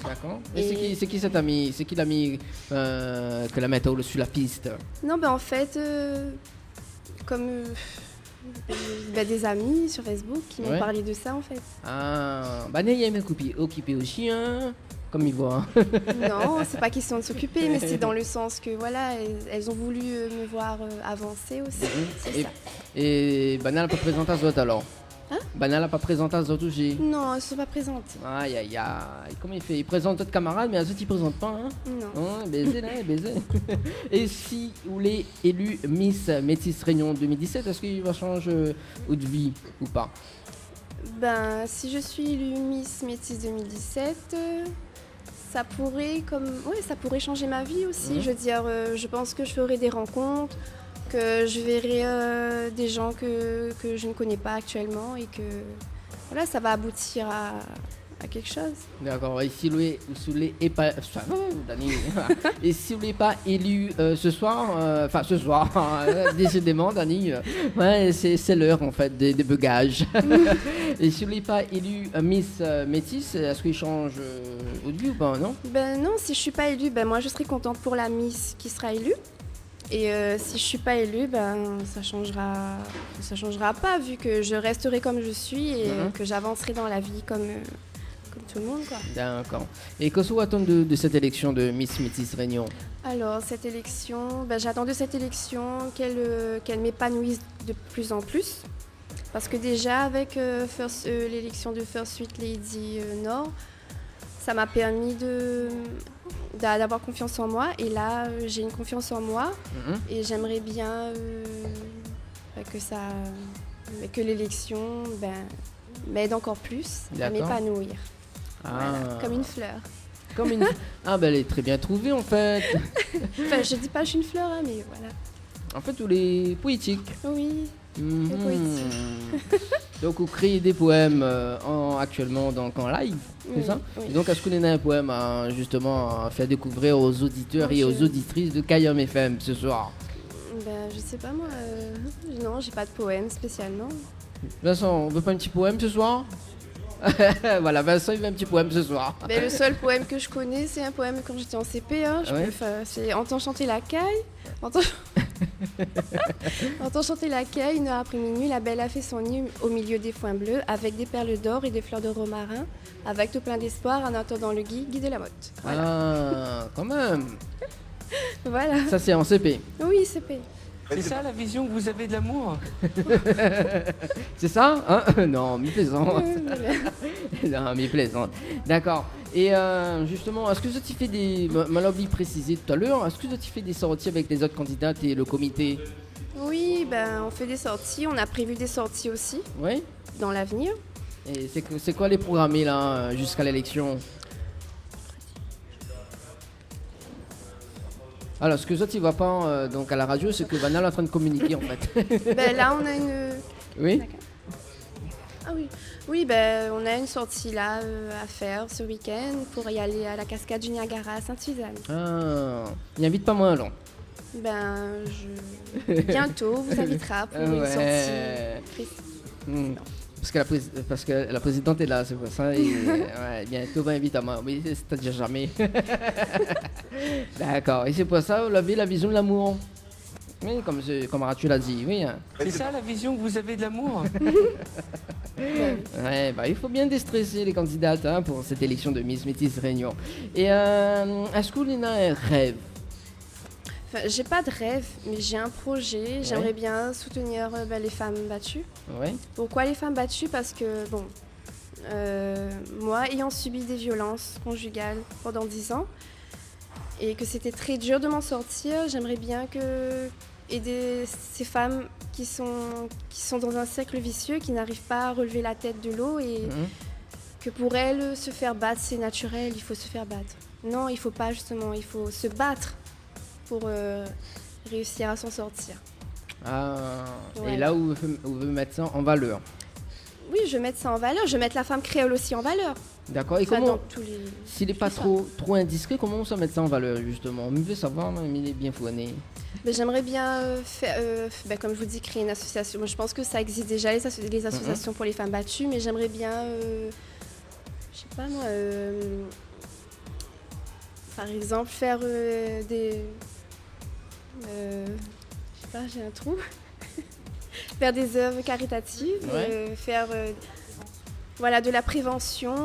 D'accord. Et c'est qui cet ami? C'est qui l'ami que la météo sur la piste? Non, en fait, comme des amis sur Facebook qui m'ont parlé de ça en fait. Ah, il y a mes copines occupées aussi, hein, comme ils voient. Non, c'est pas question de s'occuper, mais c'est dans le sens que voilà, elles ont voulu me voir avancer aussi. C'est ça. Et Banal n'a pas présenté à Zot alors? Hein? Banal n'a pas présenté à Zot aussi? Non, elles ne sont pas présentes. Aïe aïe aïe. Comment il fait? Il présente d'autres camarades, mais à Zot il ne présente pas. Hein? Non. Baiser là, baiser. Et si vous voulez élu Miss Métis Réunion 2017, est-ce qu'il va changer de vie ou pas? Si je suis élue Miss Métis 2017, ça pourrait changer ma vie aussi. Je veux dire, je pense que je ferai des rencontres, que je verrai des gens que je ne connais pas actuellement et que voilà, ça va aboutir à quelque chose. D'accord. Et si vous n'êtes pas, et si vous n'êtes pas élu ce soir, décidément, Dani, c'est l'heure en fait des beugages. Et si vous n'êtes pas élu Miss Métis, est-ce qu'il change votre vie ou pas, non? Non, si je suis pas élue, moi je serai contente pour la Miss qui sera élue. Et si je suis pas élue, ça changera pas vu que je resterai comme je suis et que j'avancerai dans la vie comme tout le monde, quoi. D'accord. Et qu'est-ce que vous attendez de cette élection de Miss Métis Réunion? Alors, cette élection, j'attends de cette élection qu'elle m'épanouisse de plus en plus. Parce que déjà, avec l'élection de First Sweet Lady Nord, ça m'a permis d'avoir confiance en moi. Et là, j'ai une confiance en moi. Et j'aimerais bien que l'élection m'aide encore plus à m'épanouir. Voilà, comme une fleur. Elle est très bien trouvée en fait. Je dis pas que je suis une fleur, mais voilà. En fait, vous êtes poétique. Oui, poétique. Donc, vous créez des poèmes actuellement en live, c'est ça? Oui. Et donc, est-ce que vous avez un poème à faire découvrir aux auditeurs et aux auditrices de Kayam FM ce soir? Je sais pas moi. Non, j'ai pas de poème spécialement. Vincent, on veut pas un petit poème ce soir? Voilà, Vincent il veut un petit poème ce soir. Le seul poème que je connais, c'est un poème quand j'étais en CP. C'est Entends chanter la caille. Entend chanter laquelle, une heure après minuit, la belle a fait son nid au milieu des foins bleus, avec des perles d'or et des fleurs de romarin, avec tout plein d'espoir en attendant le guide de la motte. Voilà. Ah, quand même. Voilà. Ça, c'est en CP. Oui, c'est payé. C'est ça la vision que vous avez de l'amour? C'est ça hein? Non, mais plaisante. Non, mais plaisante. D'accord. Et justement, est-ce que tu fais des... M'a oublié de préciser tout à l'heure, est-ce que tu fais des sorties avec les autres candidates et le comité? Oui, ben, on fait des sorties. On a prévu des sorties aussi Oui. dans l'avenir. Et c'est quoi les programmés là jusqu'à l'élection? Alors, ce que toi tu vois pas donc à la radio, c'est que Vanna est en train de communiquer en fait. Ben, là, on a une... Oui. D'accord. Ah oui. Oui, ben, on a une sortie là à faire ce week-end pour y aller à la cascade du Niagara à Sainte-Suzanne. Ah, il invite pas moi alors. Ben, bientôt, vous invitera pour une Ouais. sortie précise. Hmm. Parce que la présidente est là, c'est pour ça. Et, ouais, bientôt, va inviter à moi. Mais c'est-à-dire jamais. D'accord. Et c'est pour ça, vous avez la vision de l'amour. Oui, comme Arthur l'a dit, oui. Hein. C'est ça la vision que vous avez de l'amour? Ouais, bah, il faut bien déstresser les candidates hein, pour cette élection de Miss Métis Réunion. Et est-ce que Léna a un rêve? Enfin, j'ai pas de rêve, mais j'ai un projet. J'aimerais bien soutenir les femmes battues. Oui. Pourquoi les femmes battues? Parce que, bon, moi, ayant subi des violences conjugales pendant 10 ans, et que c'était très dur de m'en sortir, j'aimerais bien aider ces femmes qui sont dans un cercle vicieux, qui n'arrivent pas à relever la tête de l'eau, et que pour elles, se faire battre, c'est naturel, il faut se faire battre. Non, il faut pas justement, il faut se battre pour réussir à s'en sortir. Ah, Ouais. Et là où vous veut mettre ça en valeur. Oui, je vais mettre ça en valeur, je vais mettre la femme créole aussi en valeur. D'accord. Et Enfin, comment, dans tous les... s'il n'est pas trop indiscret, comment on va mettre ça en valeur justement? On veut savoir, mais il est bien fourni. Mais j'aimerais bien faire, comme je vous dis, créer une association. Moi, je pense que ça existe déjà, les associations pour les femmes battues, mais j'aimerais bien, je sais pas moi, par exemple, faire des... je sais pas, j'ai un trou. Faire des œuvres caritatives, Ouais. faire voilà, de la prévention,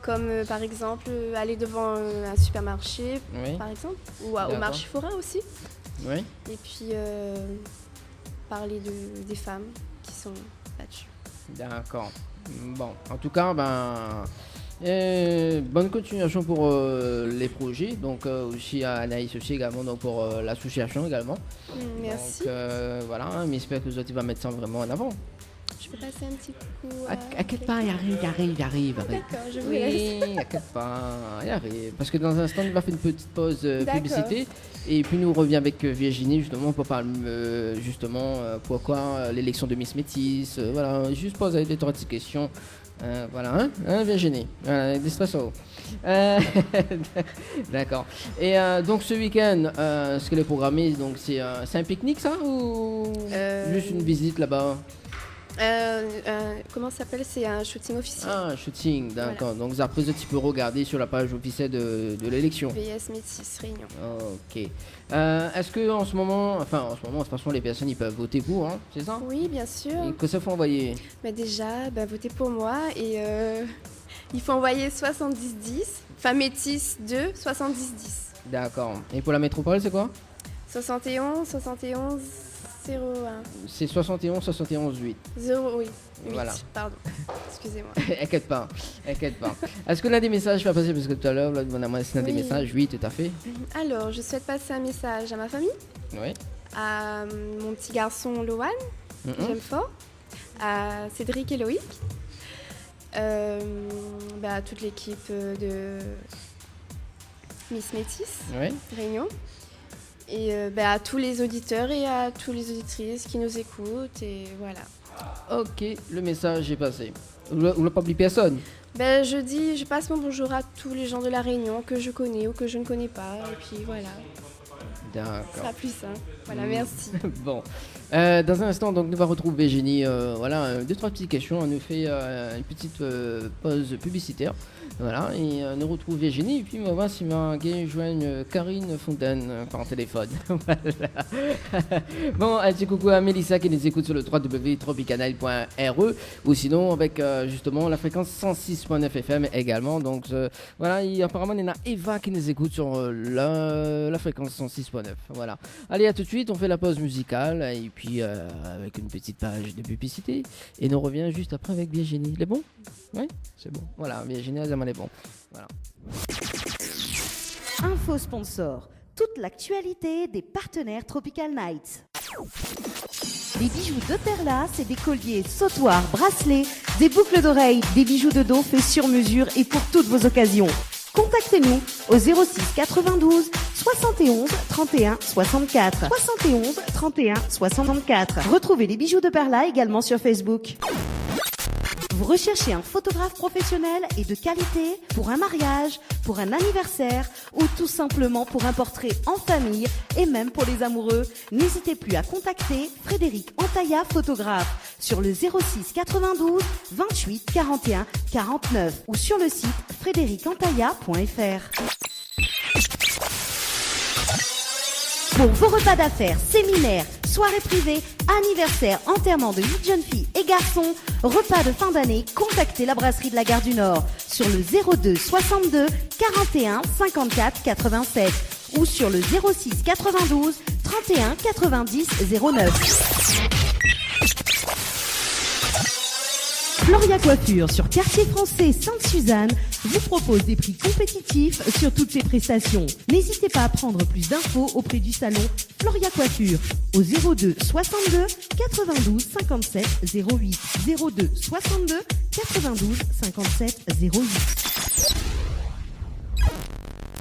comme par exemple aller devant un supermarché, Oui. par exemple, ou au D'accord. marché forain aussi, Oui. et puis parler des femmes qui sont battues. D'accord. Bon, en tout cas, bonne continuation pour les projets. Donc aussi à Anaïs aussi également, donc pour l'association également. Merci. Donc voilà, hein, mais j'espère que tu vas mettre ça vraiment en avant. Je peux passer un petit coup Inquiète pas, il arrive. D'accord, je vous laisse. Oui, inquiète pas, il arrive. Parce que dans un instant, il va faire une petite pause D'accord. publicité. Et puis nous on revient avec Virginie justement pour parler pourquoi l'élection de Miss Métis. Voilà, juste poser des trois petites questions. Voilà, hein, Virginie. Voilà, d'espresso. D'accord. Et donc ce week-end, ce qu'elle est programmé, donc c'est un pique-nique ça ou juste une visite là-bas? Comment ça s'appelle? C'est un shooting officiel. Ah, un shooting, d'accord. Donc après, tu peux regarder sur la page officielle de l'élection. VS Métis Réunion. Ok. Est-ce que en ce moment, de toute façon, les personnes ils peuvent voter pour, hein, c'est ça? Oui, bien sûr. Et que ça faut envoyer? Mais déjà, votez pour moi et il faut envoyer 70-10, enfin Métis 2, 70-10. D'accord. Et pour la métropole, c'est quoi? 71, 01. C'est 71 8. 0, oui. 8, Voilà. pardon. Excusez-moi. Inquiète pas. Est-ce que l'un des messages va passer? Parce que tout à l'heure, là, on a c'est un des Oui. messages, oui, tout à fait. Alors, je souhaite passer un message à ma famille, Oui. à mon petit garçon Lohan, Mhm. j'aime fort, à Cédric et Loïc, à toute l'équipe de Miss Métis Oui. Réunion. Et à tous les auditeurs et à toutes les auditrices qui nous écoutent. Et voilà. Ok, le message est passé. On n'a pas oublié personne. Je passe mon bonjour à tous les gens de la Réunion que je connais ou que je ne connais pas. Et puis voilà, ce D'accord. sera plus simple. Voilà, merci. Bon, dans un instant, donc nous va retrouver Virginie. Voilà, deux trois petites questions. On nous fait une petite pause publicitaire. Voilà, et nous retrouve Virginie. Et puis on va voir si ma joigne Karine Fontaine par téléphone. Voilà. Bon, un petit coucou à Mélissa qui nous écoute sur le www.tropicanail.re ou sinon avec justement la fréquence 106.9 FM également. Donc voilà, et apparemment il y en a Eva qui nous écoute sur la fréquence 106.9. Voilà. Allez, à tout de suite, on fait la pause musicale et puis avec une petite page de publicité. Et nous revient juste après avec Virginie. Il est bon? Oui, c'est bon. Voilà, Virginie, elle est bon. Voilà. Info sponsor. Toute l'actualité des partenaires Tropical Nights. Les bijoux de Perla, c'est des colliers, sautoirs, bracelets, des boucles d'oreilles, des bijoux de dos faits sur mesure et pour toutes vos occasions. Contactez-nous au 06 92 71 31 64. 71 31 64. Retrouvez les bijoux de Perla également sur Facebook. Vous recherchez un photographe professionnel et de qualité pour un mariage, pour un anniversaire ou tout simplement pour un portrait en famille et même pour les amoureux, n'hésitez plus à contacter Frédéric Antaya, photographe, sur le 06 92 28 41 49 ou sur le site frédéricantaya.fr. Pour vos repas d'affaires, séminaires, soirées privées, anniversaires, enterrements de 8 jeunes filles et garçons, repas de fin d'année, contactez la brasserie de la Gare du Nord sur le 02 62 41 54 87 ou sur le 06 92 31 90 09. Floria Coiffure sur Quartier Français Sainte-Suzanne vous propose des prix compétitifs sur toutes ses prestations. N'hésitez pas à prendre plus d'infos auprès du salon Floria Coiffure au 02 62 92 57 08 02 62 92 57 08.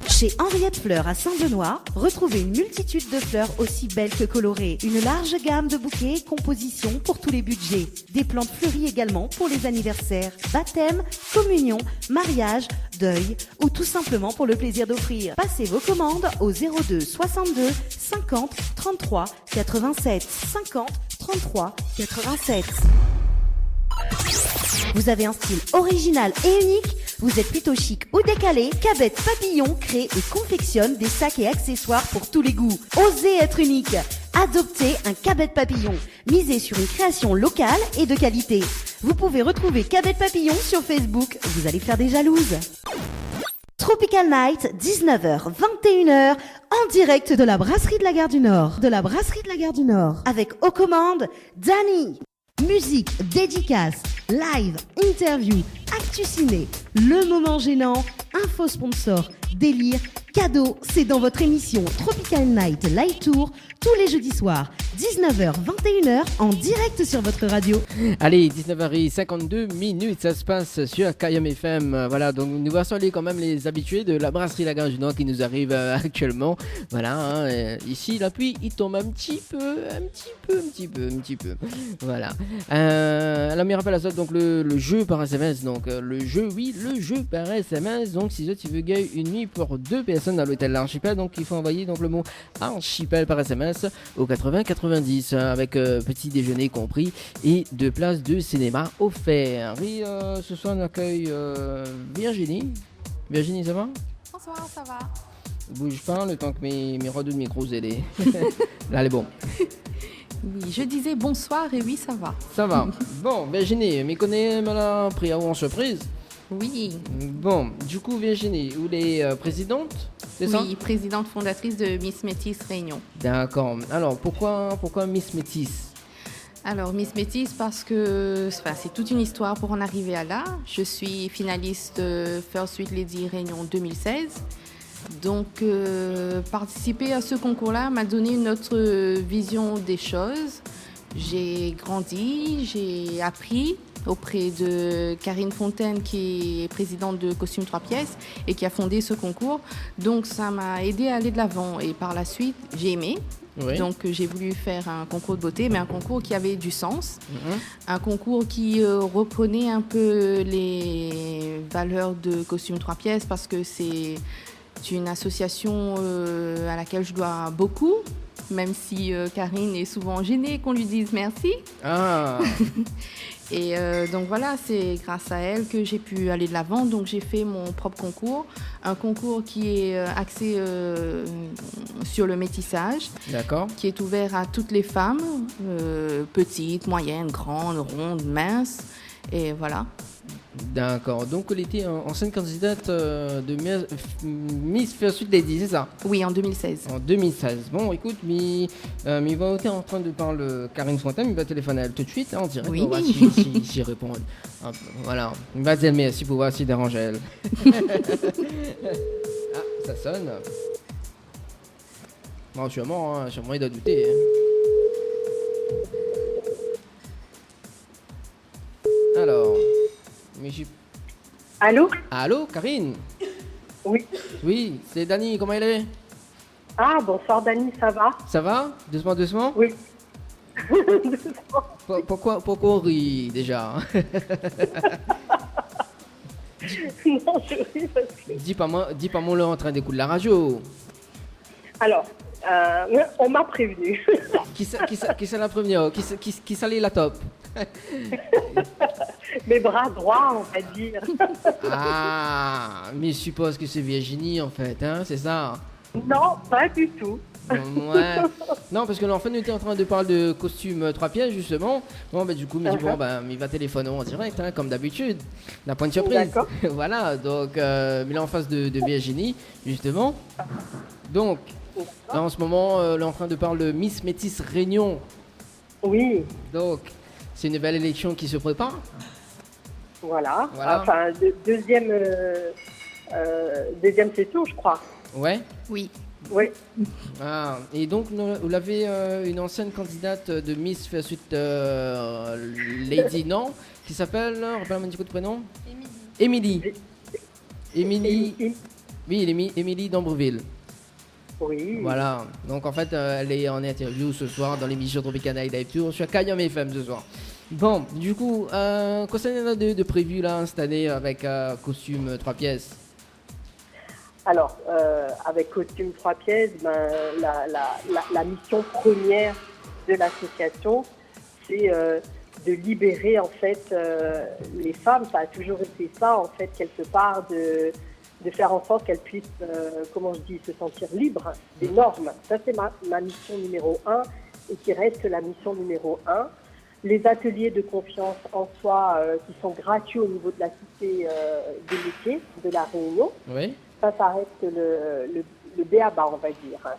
Chez Henriette Fleurs à Saint-Benoît, retrouvez une multitude de fleurs aussi belles que colorées. Une large gamme de bouquets et compositions pour tous les budgets. Des plantes fleuries également pour les anniversaires, baptêmes, communions, mariages, deuil ou tout simplement pour le plaisir d'offrir. Passez vos commandes au 02 62 50 33 87 50 33 87. Vous avez un style original et unique? Vous êtes plutôt chic ou décalé? Cabette Papillon crée et confectionne des sacs et accessoires pour tous les goûts. Osez être unique. Adoptez un Cabette Papillon. Misez sur une création locale et de qualité. Vous pouvez retrouver Cabette Papillon sur Facebook. Vous allez faire des jalouses. Tropical Night, 19h, 21h, en direct de la brasserie de la Gare du Nord. De la brasserie de la Gare du Nord. Avec aux commandes, Dani. Musique, dédicace, live, interview, actu ciné, le moment gênant, info sponsor, délire, cadeau, c'est dans votre émission Tropical Night Live Tour, tous les jeudis soirs, 19h, 21h, en direct sur votre radio. Allez, 19h52, ça se passe sur KM FM. Voilà, donc nous voici quand même les habitués de la brasserie La Gare du Nord qui nous arrive actuellement. Voilà, hein, ici la pluie, il tombe un petit peu. Voilà. Alors, me rappelle à ça, donc le jeu par SMS. Donc, le jeu par SMS. Donc, si tu veux gagner une nuit pour 2 personnes dans l'hôtel L'Archipel, donc il faut envoyer donc le mot Archipel par SMS au 80-90 avec petit déjeuner compris et 2 places de cinéma offerts. Oui, ce soir on accueille Virginie. Virginie, ça va? Bonsoir, ça va. Bouge pas le temps que mes rods de micro aident. Là, elle est bon. Oui, je disais bonsoir et oui, ça va. Ça va. Bon, Virginie, me connais la pris en surprise. Oui. Bon, du coup, Virginie, vous êtes présidente, c'est ça? Oui, présidente fondatrice de Miss Métis Réunion. D'accord. Alors, pourquoi Miss Métis? Alors, Miss Métis parce que c'est toute une histoire pour en arriver à là. Je suis finaliste First Sweet Lady Réunion 2016. Donc, participer à ce concours-là m'a donné une autre vision des choses. J'ai grandi, j'ai appris auprès de Karine Fontaine, qui est présidente de Costume 3 pièces et qui a fondé ce concours. Donc, ça m'a aidé à aller de l'avant. Et par la suite, j'ai aimé. Oui. Donc, j'ai voulu faire un concours de beauté, mais un concours qui avait du sens. Un concours qui reprenait un peu les valeurs de Costume 3 pièces parce que c'est une association à laquelle je dois beaucoup. même si Karine est souvent gênée qu'on lui dise merci. Ah, Et donc voilà, c'est grâce à elle que j'ai pu aller de l'avant. Donc j'ai fait mon propre concours, un concours qui est axé sur le métissage, d'accord. qui est ouvert à toutes les femmes, petites, moyennes, grandes, rondes, minces. Et voilà. D'accord. Donc, elle était ancienne candidate de Miss First Lady, c'est ça? Oui, en 2016. En 2016. Bon, écoute, mais va être en train de parler Karine Fontaine, il va téléphoner à elle tout de suite, hein, en direct. Oui. On va s'y répondre. Hop, voilà. Il va dire merci pour voir s'il dérange elle. Ah, ça sonne. Bon, sûrement, il doit douter. Alors, mais j'ai... Allô? Allô, Karine? Oui. Oui, c'est Dani, comment elle est? Ah, bonsoir Dani, ça va? Ça va? Doucement, doucement? Oui. Pourquoi on rit déjà? Non, je ris parce que... Dis pas moi là en train d'écouter la radio. Alors, on m'a prévenu. Qui c'est la première? Qui s'allait la top? Mes bras droits, on va dire. Ah, mais je suppose que c'est Virginie en fait, hein, c'est ça? Non, pas du tout. Ouais. Non, parce que là, en fait, nous étions en train de parler de costume 3 pièces, justement. Bon, bah, du coup, il il va téléphoner en direct, hein, comme d'habitude. La pointe surprise. D'accord. Voilà, donc, il est en face de Virginie, justement. Donc, là, en ce moment, là, en train de parler de Miss Métis Réunion. Oui, Donc, c'est une belle élection qui se prépare. voilà. Voilà. Enfin, deuxième session, je crois. Ouais. Oui. Oui. Ah, et donc, vous l'avez une ancienne candidate de Miss Suite Lady, non? Qui s'appelle, rappelle-moi un petit coup de prénom? Émilie. Émilie. Oui, Émilie d'Ambreville. Oui. Voilà. Donc, en fait, elle est en interview ce soir dans l'émission Tropicana Live Tour sur Kayam FM ce soir. Bon, du coup, qu'est-ce qu'il y a de prévu là cette année avec costume 3 pièces? Alors, avec costume 3 pièces, ben, la mission première de l'association, c'est de libérer en fait les femmes. Ça a toujours été ça, en fait, quelque part, de faire en sorte qu'elles puissent, se sentir libres des normes. Ça, c'est ma mission numéro 1 et qui reste la mission numéro 1. Les ateliers de confiance en soi qui sont gratuits au niveau de la cité des métiers de la Réunion. Oui. Ça reste le b.a.-ba, on va dire.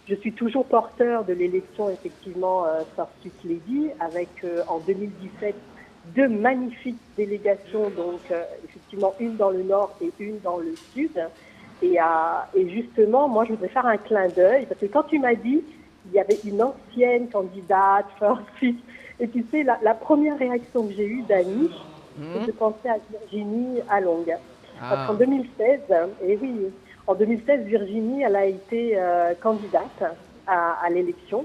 Je suis toujours porteur de l'élection, effectivement, First Lady, avec en 2017 2 magnifiques délégations, donc effectivement une dans le nord et une dans le sud. Et justement, moi, je voudrais faire un clin d'œil, parce que quand tu m'as dit il y avait une ancienne candidate, First, et tu sais, la première réaction que j'ai eue d'Annie, c'est de penser à Virginie Along. Parce qu'en 2016, en 2016, Virginie, elle a été candidate à l'élection.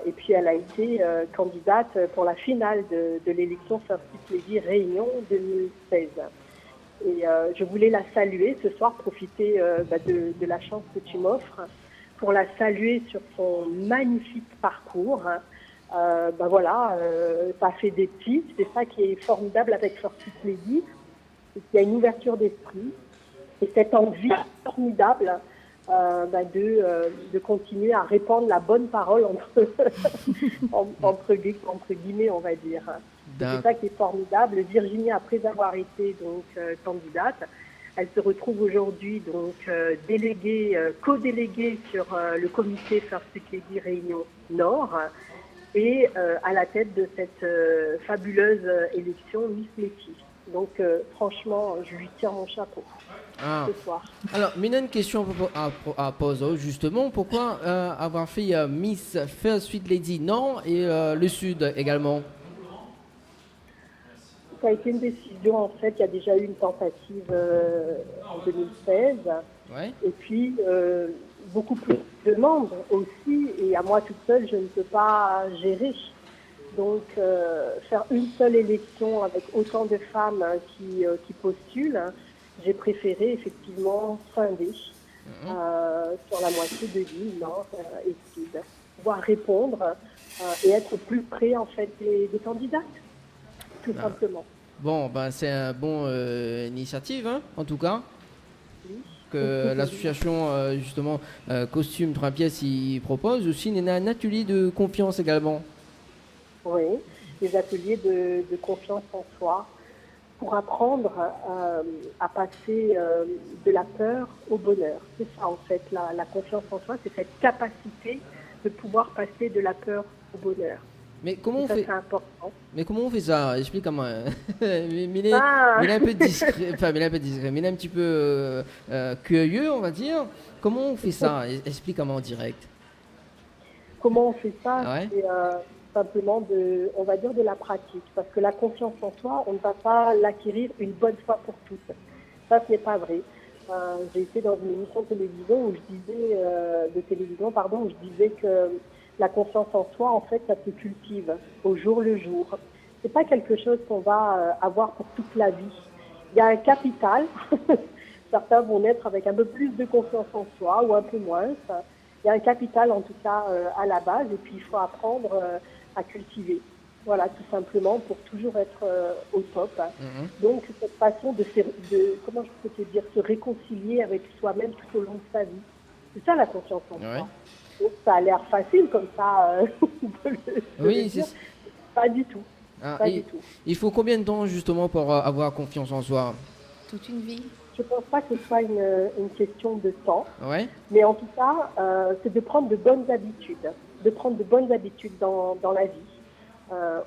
Et puis, elle a été candidate pour la finale de l'élection First Lady Réunion 2016. Et je voulais la saluer ce soir, profiter de la chance que tu m'offres pour la saluer sur son magnifique parcours. Ça fait des petits. C'est ça qui est formidable avec First Lady. C'est qu'il y a une ouverture d'esprit et cette envie formidable de continuer à répandre la bonne parole entre guillemets, on va dire. C'est ça qui est formidable. Virginie, après avoir été donc candidate, elle se retrouve aujourd'hui donc déléguée, co-déléguée sur le comité First Lady Réunion Nord et à la tête de cette fabuleuse élection Miss Métis. Donc, franchement, je lui tire mon chapeau ce soir. Alors, mais une question à poser, justement. Pourquoi avoir fait Miss First Lady Nord et le Sud également? Ça a été une décision, en fait. Il y a déjà eu une tentative en 2016. Ouais. Et puis, beaucoup plus de membres aussi. Et à moi toute seule, je ne peux pas gérer. Donc, faire une seule élection avec autant de femmes qui postulent, j'ai préféré effectivement scinder sur la moitié de l'île, nord et sud. Pouvoir répondre et être plus près en fait des candidats, tout simplement. Bon, ben c'est un bon initiative, hein, en tout cas. Oui. Que l'association justement Costume 3 pièces y propose aussi un atelier de confiance également. Oui, des ateliers de confiance en soi pour apprendre à passer de la peur au bonheur. C'est ça en fait, la confiance en soi, c'est cette capacité de pouvoir passer de la peur au bonheur. Mais comment Et on ça, fait c'est important. Mais comment on fait ça? Explique comment. mais il est un peu discret, enfin, mais il est un peu discret, mais il est un petit peu curieux, on va dire. Comment on fait ça? Explique comment en direct. Comment on fait ça? Ouais. C'est simplement on va dire de la pratique. Parce que la confiance en soi, on ne va pas l'acquérir une bonne fois pour toutes. Ça, ce n'est pas vrai. J'ai été dans une émission de télévision où je disais que la confiance en soi, en fait, ça se cultive au jour le jour. C'est pas quelque chose qu'on va avoir pour toute la vie. Il y a un capital. Certains vont naître avec un peu plus de confiance en soi ou un peu moins. Il y a un capital, en tout cas, à la base. Et puis, il faut apprendre à cultiver. Voilà, tout simplement, pour toujours être au top. Donc, cette façon comment je peux te dire, se réconcilier avec soi-même tout au long de sa vie. C'est ça, la confiance en soi. Donc, ça a l'air facile comme ça. Oui, c'est pas du tout. Pas du tout. Il faut combien de temps justement pour avoir confiance en soi? Toute une vie. Je ne pense pas que ce soit une question de temps. Ouais. Mais en tout cas, c'est de prendre de bonnes habitudes. De prendre de bonnes habitudes dans la vie.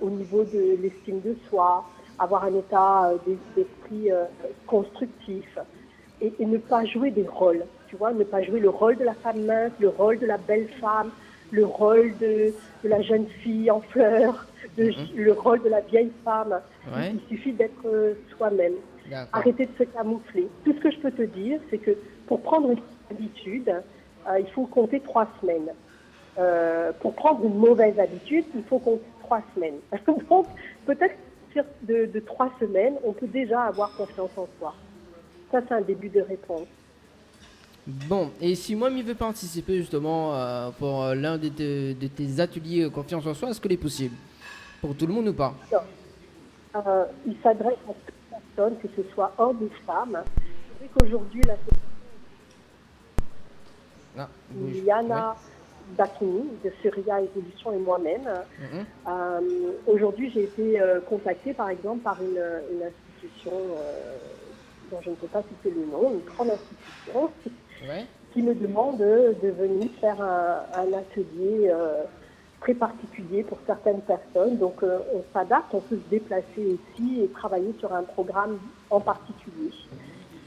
Au niveau de l'estime de soi, avoir un état d'esprit constructif et ne pas jouer des rôles. Tu vois, ne pas jouer le rôle de la femme mince, le rôle de la belle femme, le rôle de la jeune fille en fleurs, le rôle de la vieille femme. Ouais. Il suffit d'être soi-même. Arrêter de se camoufler. Tout ce que je peux te dire, c'est que pour prendre une habitude, il faut compter 3 semaines. Pour prendre une mauvaise habitude, il faut compter 3 semaines. Donc, peut-être de 3 semaines, on peut déjà avoir confiance en soi. Ça, c'est un début de réponse. Bon, et si moi je veux participer justement pour l'un de tes ateliers confiance en soi, est-ce que c'est possible? Pour tout le monde ou pas? Il s'adresse à toute personne, que ce soit homme ou femme. C'est vrai qu'aujourd'hui, Liliana Dakini de Syria Évolution et moi-même. Aujourd'hui, j'ai été contactée par exemple par une institution dont je ne peux pas citer le nom, une grande institution, qui me demande de venir faire un atelier très particulier pour certaines personnes. Donc on s'adapte, on peut se déplacer aussi et travailler sur un programme en particulier.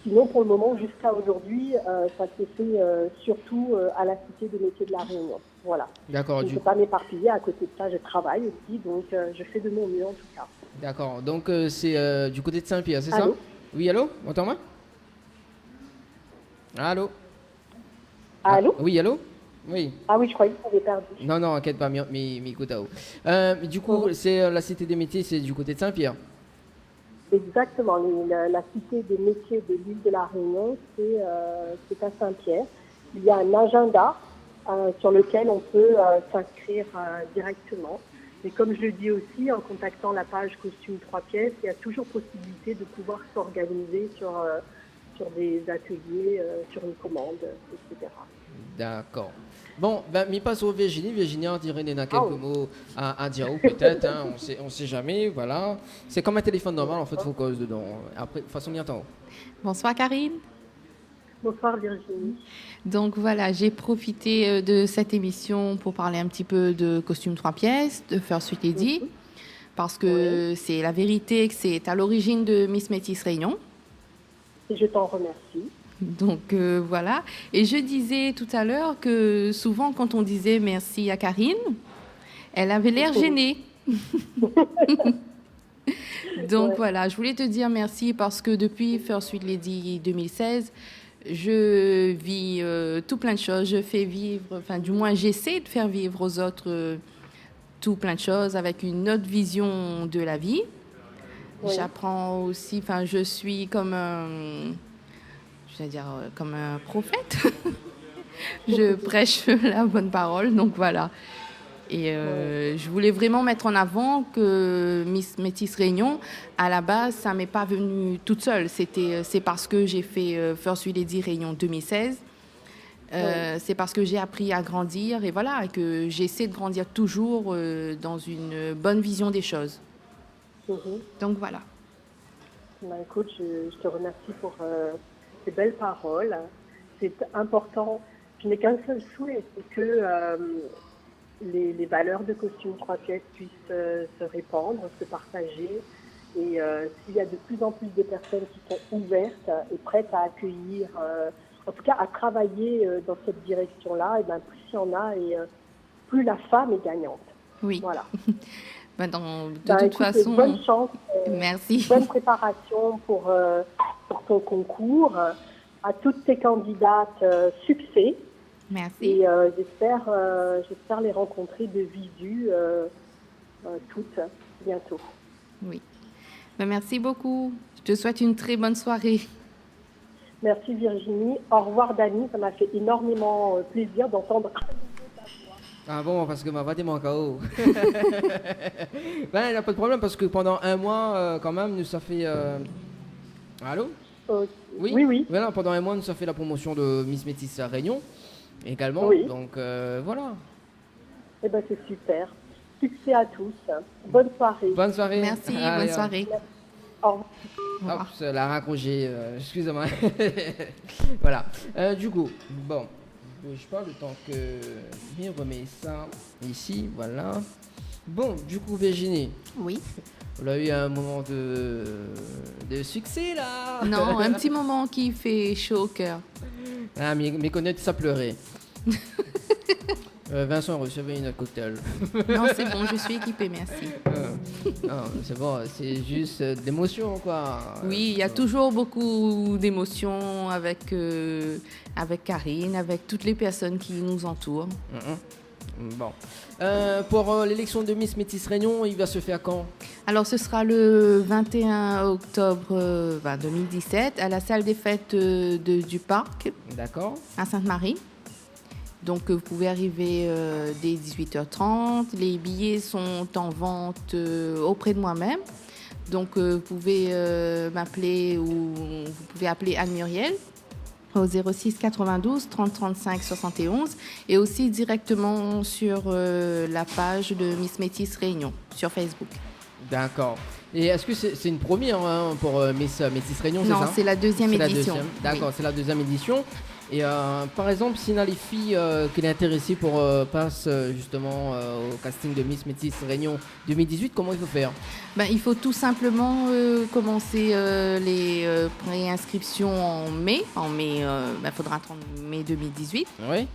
Sinon, pour le moment, jusqu'à aujourd'hui, ça se fait surtout à la Cité des métiers de la Réunion. Voilà. D'accord. Je ne peux pas m'éparpiller. À côté de ça, je travaille aussi, donc je fais de mon mieux en tout cas. D'accord. Donc c'est du côté de Saint-Pierre, c'est ça? Allô? Oui, allô? Entends-moi? Allô? Allô? Oui, allô? Oui. Ah oui, je croyais que tu avais perdu. Non, non, inquiète pas, mais écoute, du coup, c'est la Cité des métiers, c'est du côté de Saint-Pierre. Exactement. La Cité des métiers de l'île de la Réunion, c'est à Saint-Pierre. Il y a un agenda sur lequel on peut s'inscrire directement. Et comme je le dis aussi, en contactant la page Costume 3 pièces, il y a toujours possibilité de pouvoir s'organiser sur des ateliers, sur une commande, etc. D'accord. Bon, ben, mi passe au Virginie. Virginie, on dirait qu'il y a quelques mots à dire, ou peut-être, hein, on sait jamais, voilà. C'est comme un téléphone normal, en fait, il faut cause dedans. Après, de toute façon, on y attend. Bonsoir Karine. Bonsoir Virginie. Donc voilà, j'ai profité de cette émission pour parler un petit peu de Costume 3 pièces, de First Sweet Lady, parce que c'est la vérité que c'est à l'origine de Miss Métis Réunion. Et je t'en remercie. Donc voilà. Et je disais tout à l'heure que souvent quand on disait merci à Karine, elle avait l'air gênée. Donc voilà, je voulais te dire merci parce que depuis First Sweet Lady 2016, je vis tout plein de choses. Je fais vivre, enfin du moins j'essaie de faire vivre aux autres tout plein de choses avec une autre vision de la vie. J'apprends aussi, enfin je suis comme je vais dire, comme un prophète. Je prêche la bonne parole, donc voilà. Et je voulais vraiment mettre en avant que Miss Métis Réunion, à la base, ça m'est pas venu toute seule. C'est parce que j'ai fait First Lady Réunion 2016. C'est parce que j'ai appris à grandir et voilà, et que j'essaie de grandir toujours dans une bonne vision des choses. Donc voilà. Écoute, je te remercie pour ces belles paroles. C'est important. Je n'ai qu'un seul souhait, c'est que les valeurs de costume 3 pièces puissent se répandre, se partager. Et s'il y a de plus en plus de personnes qui sont ouvertes et prêtes à accueillir, en tout cas à travailler dans cette direction-là, et ben plus il y en a et plus la femme est gagnante. Oui. Voilà. De toute façon, bonne chance. Merci. Bonne préparation pour ton concours. À toutes tes candidates, succès. Merci. Et j'espère les rencontrer de visu toutes bientôt. Oui. Merci beaucoup. Je te souhaite une très bonne soirée. Merci Virginie. Au revoir Dani. Ça m'a fait énormément plaisir d'entendre. Ah bon, parce que ma voix est mon KO. Ben, il n'y a pas de problème parce que pendant un mois, quand même, nous ça fait. Allô? Oui. Oui. Voilà, pendant un mois, nous ça fait la promotion de Miss Métis à Réunion également. Oui. Donc voilà. Eh ben c'est super. Succès à tous. Bonne soirée. Bonne soirée. Merci, Allez, bonne soirée. Au revoir. Hop, c'est la raccroché, excusez-moi. Voilà. Du coup, bon, je parle le temps que je remets ça ici, voilà. Bon, du coup, Virginie. Oui. On a eu un moment de succès là. Non, un petit moment qui fait chaud au cœur. Ah, mes connaître ça pleurait. Vincent recevait une cocktail. Non, c'est bon, je suis équipée, merci. Non, c'est bon, c'est juste de l'émotion, quoi. Oui, il y a toujours beaucoup d'émotions avec Karine, avec toutes les personnes qui nous entourent. Bon. Pour l'élection de Miss Métis Réunion, il va se faire quand? Alors, ce sera le 21 octobre 2017 à la salle des fêtes du Parc. D'accord. À Sainte-Marie. Donc, vous pouvez arriver dès 18h30. Les billets sont en vente auprès de moi-même. Donc, vous pouvez m'appeler ou vous pouvez appeler Anne-Muriel au 06 92 30 35 71 et aussi directement sur la page de Miss Métis Réunion sur Facebook. D'accord. Et est-ce que c'est une première pour Miss Métis Réunion? Non, c'est la deuxième édition. D'accord, oui. C'est la deuxième édition. Et par exemple, s'il y a les filles qui sont intéressées pour passer justement au casting de Miss Métis Réunion 2018, comment il faut faire? Il faut tout simplement commencer les préinscriptions en mai. En mai, faudra attendre mai 2018. Oui.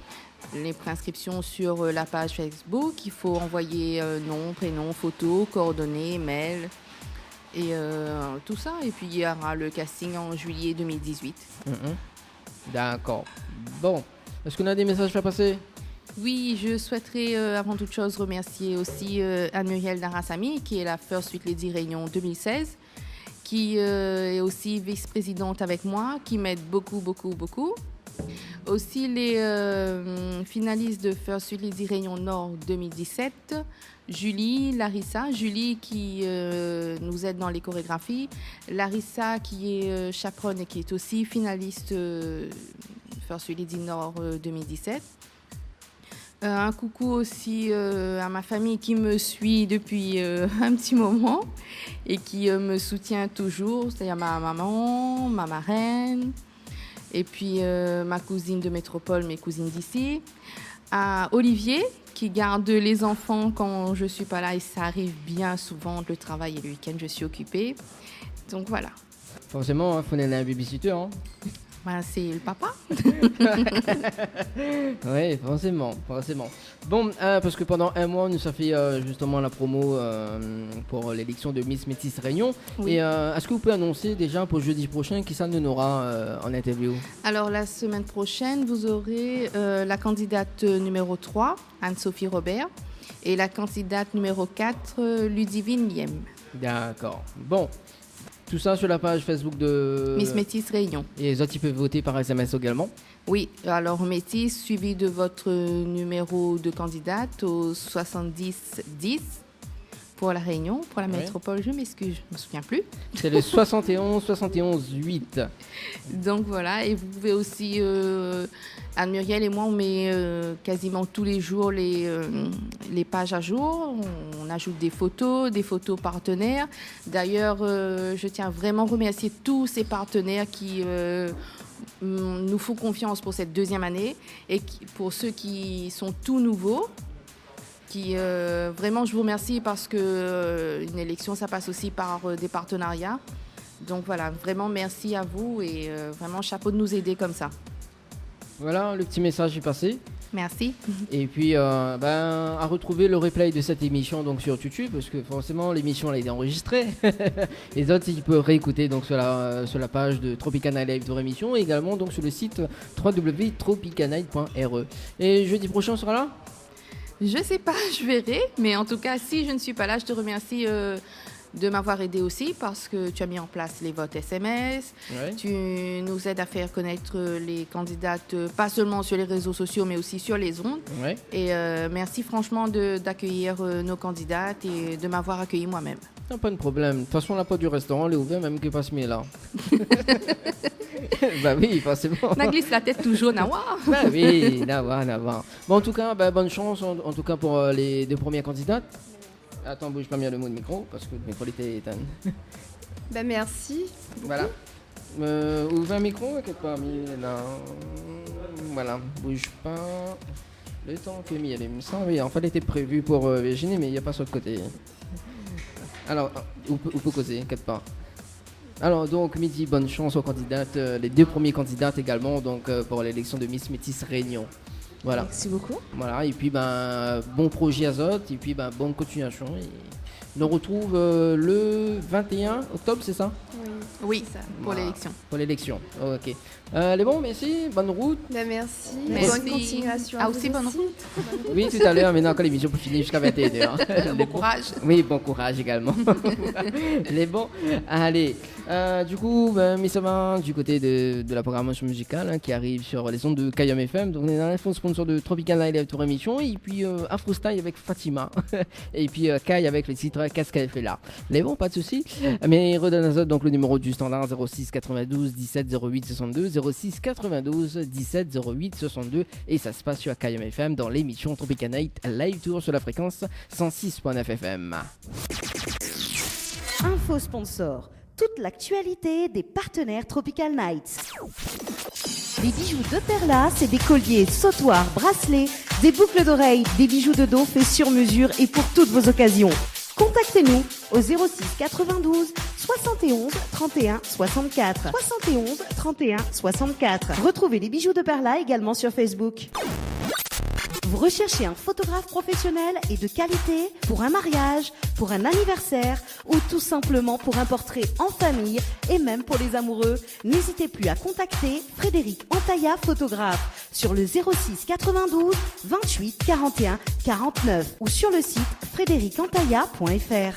Les préinscriptions sur la page Facebook. Il faut envoyer nom, prénom, photo, coordonnées, mail et tout ça. Et puis il y aura le casting en juillet 2018. D'accord. Bon, est-ce qu'on a des messages à faire passer? Oui, je souhaiterais avant toute chose remercier aussi Anne-Muriel Darassami, qui est la First Lady Réunion 2016, qui est aussi vice-présidente avec moi, qui m'aide beaucoup. Aussi les finalistes de First Lady Réunion Nord 2017, Julie, Larissa. Julie qui nous aide dans les chorégraphies. Larissa qui est chaperonne et qui est aussi finaliste First Lady Nord 2017. Un coucou aussi à ma famille qui me suit depuis un petit moment et qui me soutient toujours. C'est-à-dire ma maman, ma marraine et puis ma cousine de métropole, mes cousines d'ici. À Olivier qui garde les enfants quand je ne suis pas là et ça arrive bien souvent, le travail et le week-end, je suis occupée. Donc voilà. Forcément, il faut aller à un babysitter. C'est le papa. Oui, forcément. Bon, parce que pendant un mois, nous ça fait justement la promo pour l'élection de Miss Métis Réunion. Oui. Et est-ce que vous pouvez annoncer déjà pour jeudi prochain qui ça nous aura en interview? Alors, la semaine prochaine, vous aurez la candidate numéro 3, Anne-Sophie Robert, et la candidate numéro 4, Ludivine Liem. D'accord. Bon. Tout ça sur la page Facebook de Miss Métis Réunion. Et les autres, ils peuvent voter par SMS également. Oui, alors Métis, suivi de votre numéro de candidate au 7010 pour la Réunion, pour la métropole, je m'excuse, je ne me souviens plus. C'est le 71 8. Donc voilà, et vous pouvez aussi, Anne-Muriel et moi, on met quasiment tous les jours les pages à jour. On ajoute des photos partenaires. D'ailleurs, je tiens vraiment à remercier tous ces partenaires qui nous font confiance pour cette deuxième année et pour ceux qui sont tout nouveaux. Vraiment, je vous remercie parce que une élection, ça passe aussi par des partenariats. Donc voilà, vraiment merci à vous et vraiment chapeau de nous aider comme ça. Voilà, le petit message est passé. Merci. Et puis, à retrouver le replay de cette émission donc sur YouTube, parce que forcément l'émission elle a été enregistrée. Les autres, ils peuvent réécouter donc sur la page de Tropicana Live de émission et également donc sur le site www.tropicanight.re. Et jeudi prochain, on sera là ? Je sais pas, je verrai. Mais en tout cas, si je ne suis pas là, je te remercie de m'avoir aidé aussi parce que tu as mis en place les votes SMS. Ouais. Tu nous aides à faire connaître les candidates, pas seulement sur les réseaux sociaux, mais aussi sur les ondes. Ouais. Et merci franchement d'accueillir nos candidates et de m'avoir accueilli moi-même. Non, pas de problème. De toute façon, la porte du restaurant, elle est ouverte même que passe mes là. Bah oui, forcément. On glisse la tête toujours, Nawa. Bah oui, Nawa. Bon, en tout cas, bonne chance en tout cas pour les deux premières candidates. Attends, bouge pas bien le mot de micro parce que le micro était éteint. Bah merci. Voilà. Ouvre un micro quelque part, là. Voilà, bouge pas. Le temps que elle me semble, oui, en fait, elle était prévue pour Virginie, mais il n'y a pas sur le côté. Alors, on peut causer quelque part. Alors donc Midi, bonne chance aux candidates, les deux premiers candidates également donc pour l'élection de Miss Métis Réunion. Voilà. Merci beaucoup. Voilà, et puis bon projet Azote, et puis bonne continuation. Et on retrouve le 21 octobre, c'est ça ? Oui, ça, pour l'élection. Pour l'élection, ok. Les bons, merci, bonne route. Merci. Bonne continuation. Ah, aussi bonne route. Oui, tout à l'heure, maintenant quand l'émission peut finir jusqu'à 21h. Bon courage. Oui, bon courage également. Les bons, allez. Du coup, Missama, du côté de la programmation musicale qui arrive sur les ondes de Kayam FM. Donc on est dans l'info sponsor de Tropicana Live Tour émission. Et puis Afro Style avec Fatima. Et puis Kai avec le titre Qu'est-ce qu'elle fait là. Les bons, pas de soucis. Mais redonne à donc le numéro du standard 06 92 17 08 62 06 92 17 08 62 et ça se passe sur Kayam FM dans l'émission Tropicana Live Tour sur la fréquence 106.9 FM. Info sponsor, toute l'actualité des partenaires Tropical Nights. Les bijoux de Perla, c'est des colliers, sautoirs, bracelets, des boucles d'oreilles, des bijoux de dos faits sur mesure et pour toutes vos occasions. Contactez-nous au 06 92 71 31 64. 71 31 64. Retrouvez les bijoux de Perla également sur Facebook. Vous recherchez un photographe professionnel et de qualité pour un mariage, pour un anniversaire ou tout simplement pour un portrait en famille et même pour les amoureux, n'hésitez plus à contacter Frédéric Antaya, photographe, sur le 06 92 28 41 49 ou sur le site frédéricantaya.fr.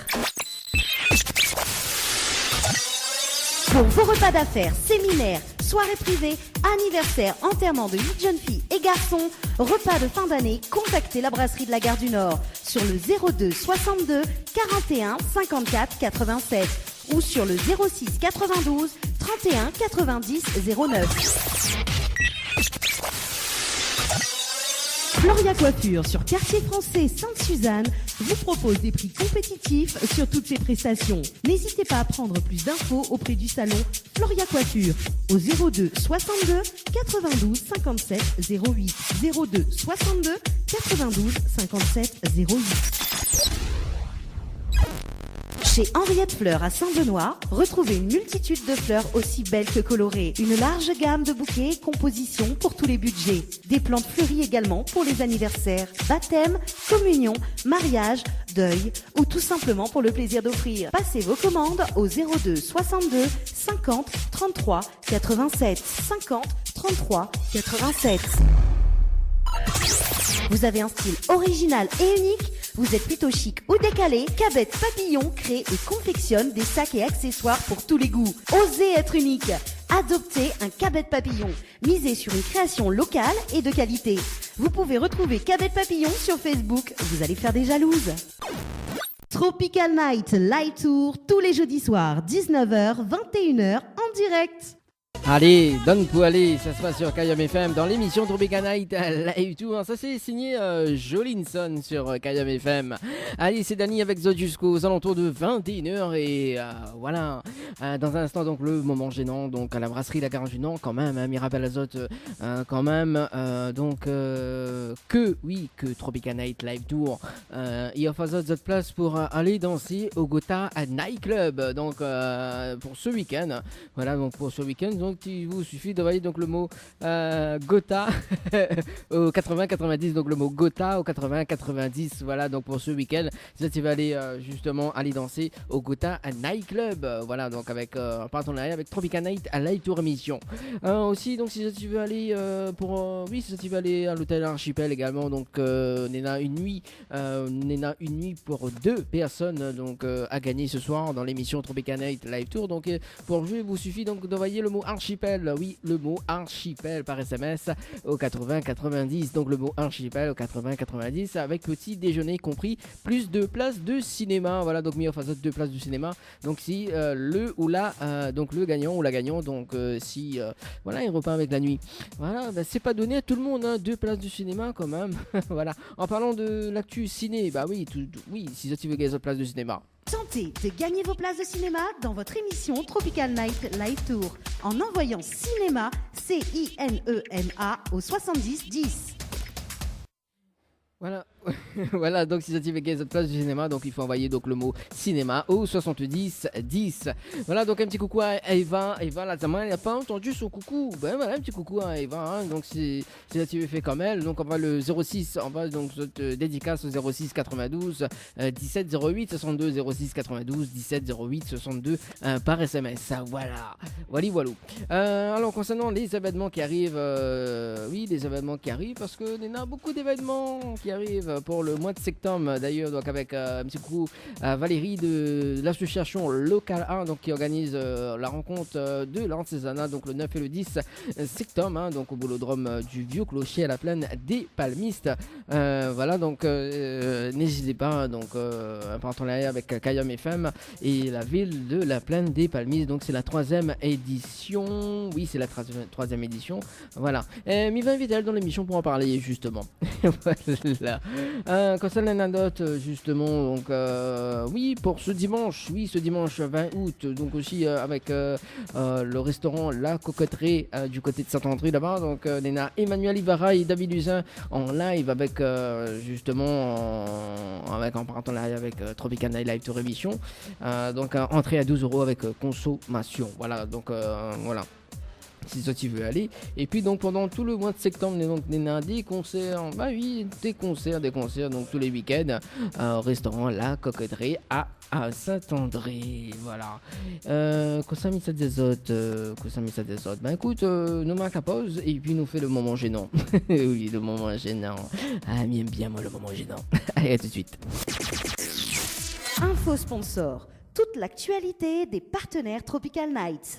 Pour vos repas d'affaires, séminaires, soirées privées, anniversaires, enterrements de 8 jeunes filles et garçons, repas de fin d'année, contactez la brasserie de la Gare du Nord sur le 02 62 41 54 87 ou sur le 06 92 31 90 09. Floria Coiffure sur Quartier Français Sainte-Suzanne vous propose des prix compétitifs sur toutes ses prestations. N'hésitez pas à prendre plus d'infos auprès du salon Floria Coiffure au 02 62 92 57 08 02 62 92 57 08. Chez Henriette Fleurs à Saint-Benoît, retrouvez une multitude de fleurs aussi belles que colorées. Une large gamme de bouquets et compositions pour tous les budgets. Des plantes fleuries également pour les anniversaires, baptêmes, communions, mariages, deuil ou tout simplement pour le plaisir d'offrir. Passez vos commandes au 02 62 50 33 87 50 33 87. Vous avez un style original et unique? Vous êtes plutôt chic ou décalé, Cabet Papillon crée et confectionne des sacs et accessoires pour tous les goûts. Osez être unique. Adoptez un Cabet Papillon. Misez sur une création locale et de qualité. Vous pouvez retrouver Cabet Papillon sur Facebook. Vous allez faire des jalouses. Tropical Night Live Tour tous les jeudis soirs, 19h, 21h en direct. Allez, donne pour aller, ça se passe sur Kayam FM dans l'émission Tropical Night Live Tour. Ça c'est signé Jolinson sur Kayam FM. Allez, c'est Dani avec Zod jusqu'aux alentours de 21h et voilà. Dans un instant donc le moment gênant donc à la brasserie La Gare du Nord quand même, hein, Mirabel Azote quand même. Que Tropical Night Live Tour. Il offre Zod place pour aller danser au Gotha Night Club. Donc pour ce week-end, voilà donc pour ce week-end. Donc il vous suffit d'envoyer donc le mot Gotha au 80-90, donc le mot Gotha au 80-90, voilà donc pour ce week-end, si tu vas aller justement aller danser au Gotha Night Club, voilà donc avec un partenariat avec Tropical Night à Live Tour émission. Aussi donc si tu veux aller si tu veux aller à l'hôtel Archipel également, donc on a une nuit pour 2 personnes donc à gagner ce soir dans l'émission Tropical Night Live Tour. Donc pour jouer, il vous suffit donc d'envoyer le mot Archipel, oui, le mot Archipel par SMS au 80-90, donc le mot Archipel au 80-90 avec petit déjeuner compris, plus 2 places de cinéma, voilà donc mis en face de 2 places de cinéma. Donc si donc le gagnant ou la gagnante, donc si voilà il repart avec la nuit, voilà c'est pas donné à tout le monde, hein, 2 places de cinéma quand même. Voilà, en parlant de l'actu ciné, bah oui, oui, si tu veux gagner 2 places de cinéma. Tentez de gagner vos places de cinéma dans votre émission Tropical Night Live Tour en envoyant cinéma CINEMA au 7010. Voilà, voilà, donc si ça t'y fait gagner cette place du cinéma, donc il faut envoyer donc le mot cinéma au 70 10. Voilà, donc un petit coucou à Eva, la Zama, elle n'a pas entendu son coucou. Ben voilà, un petit coucou à Eva, hein. Donc si ça t'y fait comme elle, donc on va le 06, on va donc cette dédicace au 06 92 17 08 62 06 92 17 08 62 par SMS. Voilà, voilà. Alors concernant les événements qui arrivent, oui, les événements qui arrivent parce que il y a beaucoup d'événements qui arrive pour le mois de septembre d'ailleurs, donc avec un petit coup à Valérie de l'association Local 1 donc qui organise la rencontre de l'artisanat donc le 9 et le 10 septembre, hein, donc au boulodrome du Vieux Clocher à la plaine des Palmistes. Voilà donc n'hésitez pas, donc un partenariat avec Kayam FM et la ville de la plaine des Palmistes, donc c'est la 3e édition, oui c'est la 3e édition, voilà. M'y va inviter dans l'émission pour en parler justement. Voilà. Concernant l'anecdote justement, donc oui pour ce dimanche 20 août, donc aussi avec le restaurant La Cocoterie du côté de Saint-André là-bas, donc on a Emmanuel Ivara et David Luzin en live avec justement en partenariat avec Tropical Night Live Tour émission, donc entrée à 12 € avec consommation, voilà donc voilà si ça tu veux aller. Et puis donc pendant tout le mois de septembre on a des concerts, bah oui des concerts donc tous les week-ends au restaurant La Cocoterie à Saint-André, voilà. Qu'on mis ça des autres, bah écoute, nous marque la pause et puis nous fait le moment gênant. Oui, le moment gênant, j'aime bien moi le moment gênant. Allez, à tout de suite. Info sponsor, toute l'actualité des partenaires Tropical Nights.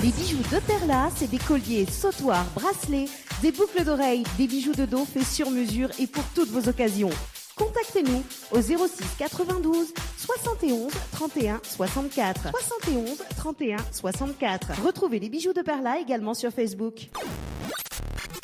Les bijoux de Perla, c'est des colliers, sautoirs, bracelets, des boucles d'oreilles, des bijoux de dos faits sur mesure et pour toutes vos occasions. Contactez-nous au 06 92 71 31 64. 71 31 64. Retrouvez les bijoux de Perla également sur Facebook.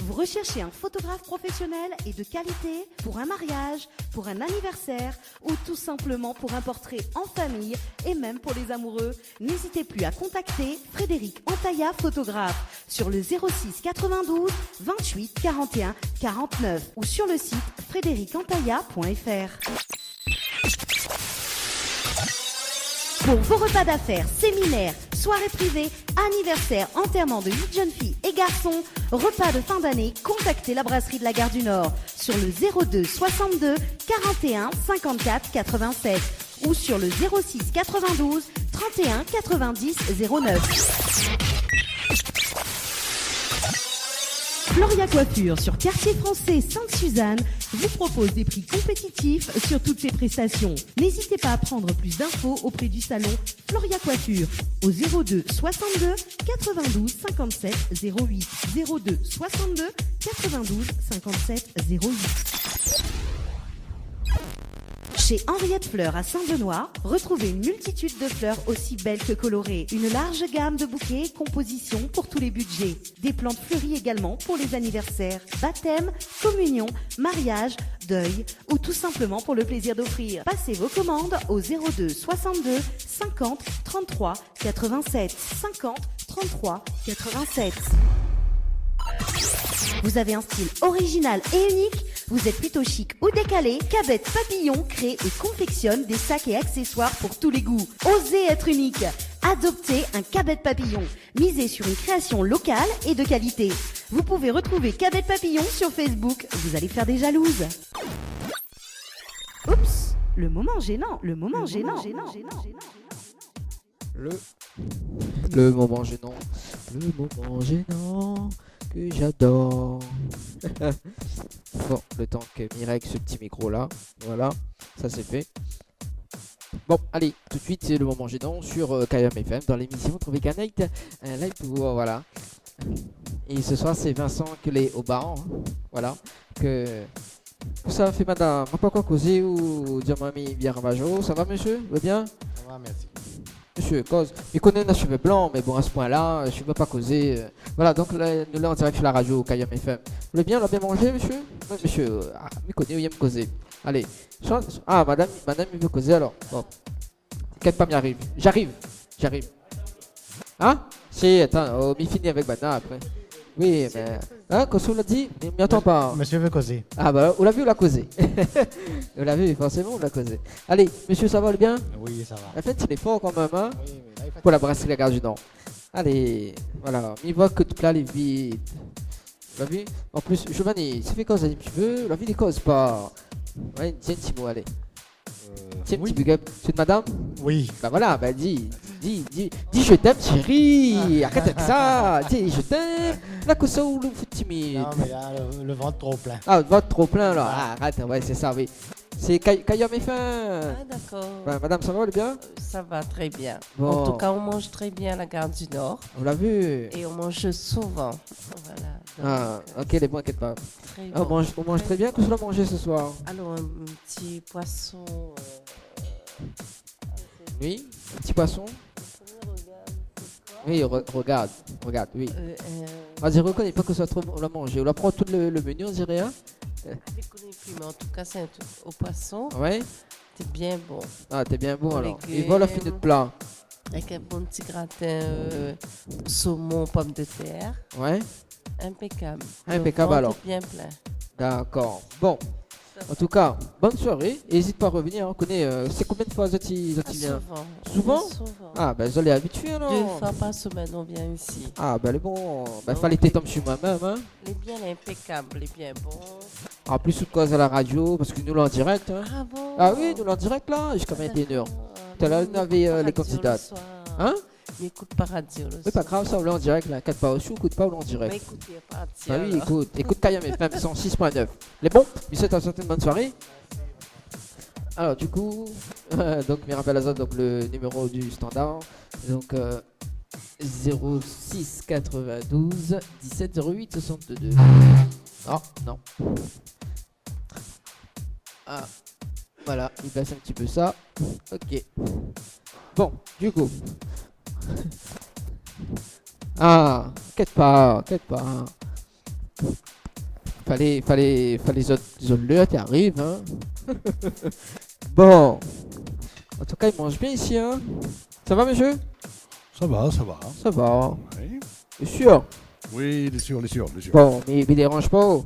Vous recherchez un photographe professionnel et de qualité pour un mariage, pour un anniversaire ou tout simplement pour un portrait en famille et même pour les amoureux? N'hésitez plus à contacter Frédéric Antaya, photographe, sur le 06 92 28 41 49 ou sur le site frédéricantaya.fr. Pour vos repas d'affaires, séminaires, soirées privées, anniversaires, enterrements de 8 jeunes filles et garçons, repas de fin d'année, contactez la brasserie de la Gare du Nord sur le 02 62 41 54 87 ou sur le 06 92 31 90 09. Floria Coiffure sur Quartier Français Sainte-Suzanne vous propose des prix compétitifs sur toutes ses prestations. N'hésitez pas à prendre plus d'infos auprès du salon Floria Coiffure au 02 62 92 57 08 02 62 92 57 08. Chez Henriette Fleurs à Saint-Benoît, retrouvez une multitude de fleurs aussi belles que colorées. Une large gamme de bouquets et compositions pour tous les budgets. Des plantes fleuries également pour les anniversaires, baptêmes, communions, mariages, deuil ou tout simplement pour le plaisir d'offrir. Passez vos commandes au 02 62 50 33 87 50 33 87. Vous avez un style original et unique? Vous êtes plutôt chic ou décalé? Cabette Papillon crée et confectionne des sacs et accessoires pour tous les goûts. Osez être unique. Adoptez un Cabette Papillon. Misez sur une création locale et de qualité. Vous pouvez retrouver Cabette Papillon sur Facebook. Vous allez faire des jalouses. Oups, le moment gênant, le moment gênant. Le moment gênant. Le moment gênant que j'adore. Bon, le temps que Mireille avec ce petit micro là, voilà, ça c'est fait. Bon, allez, tout de suite c'est le moment gênant sur KM FM dans l'émission Tropical Night Live Tour, voilà. Et ce soir c'est Vincent que les au bar, voilà, que ça fait madame, on pas quoi causer ou dire mamie bien ravageau, ça va monsieur, va bien? Ça va, merci. Monsieur cause, il connaît nos cheveux blancs, mais bon à ce point-là, je ne peux pas causer. Voilà, donc là, nous là en direct sur la radio, KM FM. Vous voulez bien, bien manger, monsieur? Oui, monsieur, il connaît, il aime causer. Allez, ah, madame, il veut causer alors. Bon, t'inquiète pas, j'arrive. Hein? Si, attends, mi fini avec Bana après. Oui, mais. Hein, qu'est-ce qu'on l'a dit? Mais m'y attend pas. Monsieur veut causer. Ah, bah, on l'a vu, on l'a causé. On l'a vu, forcément, on l'a causé. Allez, monsieur, ça va bien? Oui, ça va. La fête, c'est l'effort quand même, hein? Oui, mais là, il faut... Pour la brasserie La Gare du Nord. Allez, voilà, il voit que tu plats les vides. Tu l'as vu? En plus, Giovanni, ça fait cause un petit peu, la vie ne cause pas. Ouais, tiens, un petit mot, allez. Tiens, oui. petit big up. C'est de madame? Oui. Bah voilà, bah dis je t'aime chérie, arrête avec ça, dis je t'aime, là que ça ou le fout timide. Non mais là, le ventre trop plein. Ah, le ventre trop plein là, ah, arrête, ouais c'est ça, oui. C'est Kayam et fin. Ah d'accord. Bah, madame, ça va bien? Ça va très bien. Bon. En tout cas, on mange très bien à la Gare du Nord. On l'a vu. Et on mange souvent. Voilà. Ah, ok, les bons, inquiète pas. Très Ah, bon. on mange très bien. Qu'est-ce qu'on a mangé ce soir? Alors, un petit poisson. Oui, un petit poisson. Oui, regarde, oui. On dirait qu'on n'est pas que ça trop, on l'a mangé. On la prend tout le menu, on dirait, hein? Je ne connais plus, mais en tout cas, c'est un truc au poisson. Ouais. C'est bien bon. Ah, t'es bien bon alors. Légumes. Et voilà, fini de plat. Avec un bon petit gratin saumon, pommes de terre. Ouais. Impeccable. Impeccable alors. Bien plein. D'accord. Bon. En tout cas, bonne soirée. N'hésite pas à revenir. On connaît. C'est combien de fois Zoti vient? Souvent. Ah, ben, je l'ai habitué alors. 2 fois par semaine, on vient ici. Ah, ben, le bon. Ben, fallait t'étendre sur moi-même, hein. Les bien impeccables, les bien bons. En plus, toute cause à la radio, parce que nous l'en direct. Hein. Ah bon? Ah oui, nous l'en direct là, jusqu'à 21h. Tout à l'heure, on avait les candidats. Hein? Écoute par radio. Oui, pas grave, ça, on l'a en direct là. 4 pas au sou, écoute pas, on l'a en direct. Bah, écoute, il y a pas de Ah oui, écoute Kayam FM 106.9. Les bons, il souhaite une certaine bonne soirée. Alors, du coup, donc, Mirabel Azad, donc le numéro du standard. Donc, 06 92 17 08 62. Oh, non. Ah, voilà, il passe un petit peu ça. Ok. Bon, du coup. Ah, t'inquiète pas. Fallait les autres qui arrivent, hein. Bon. En tout cas, il mange bien ici, hein. Ça va, monsieur? Ça va. Ça va. Oui. T'es sûr? Oui, il est sûr. Bon, mais il dérange pas.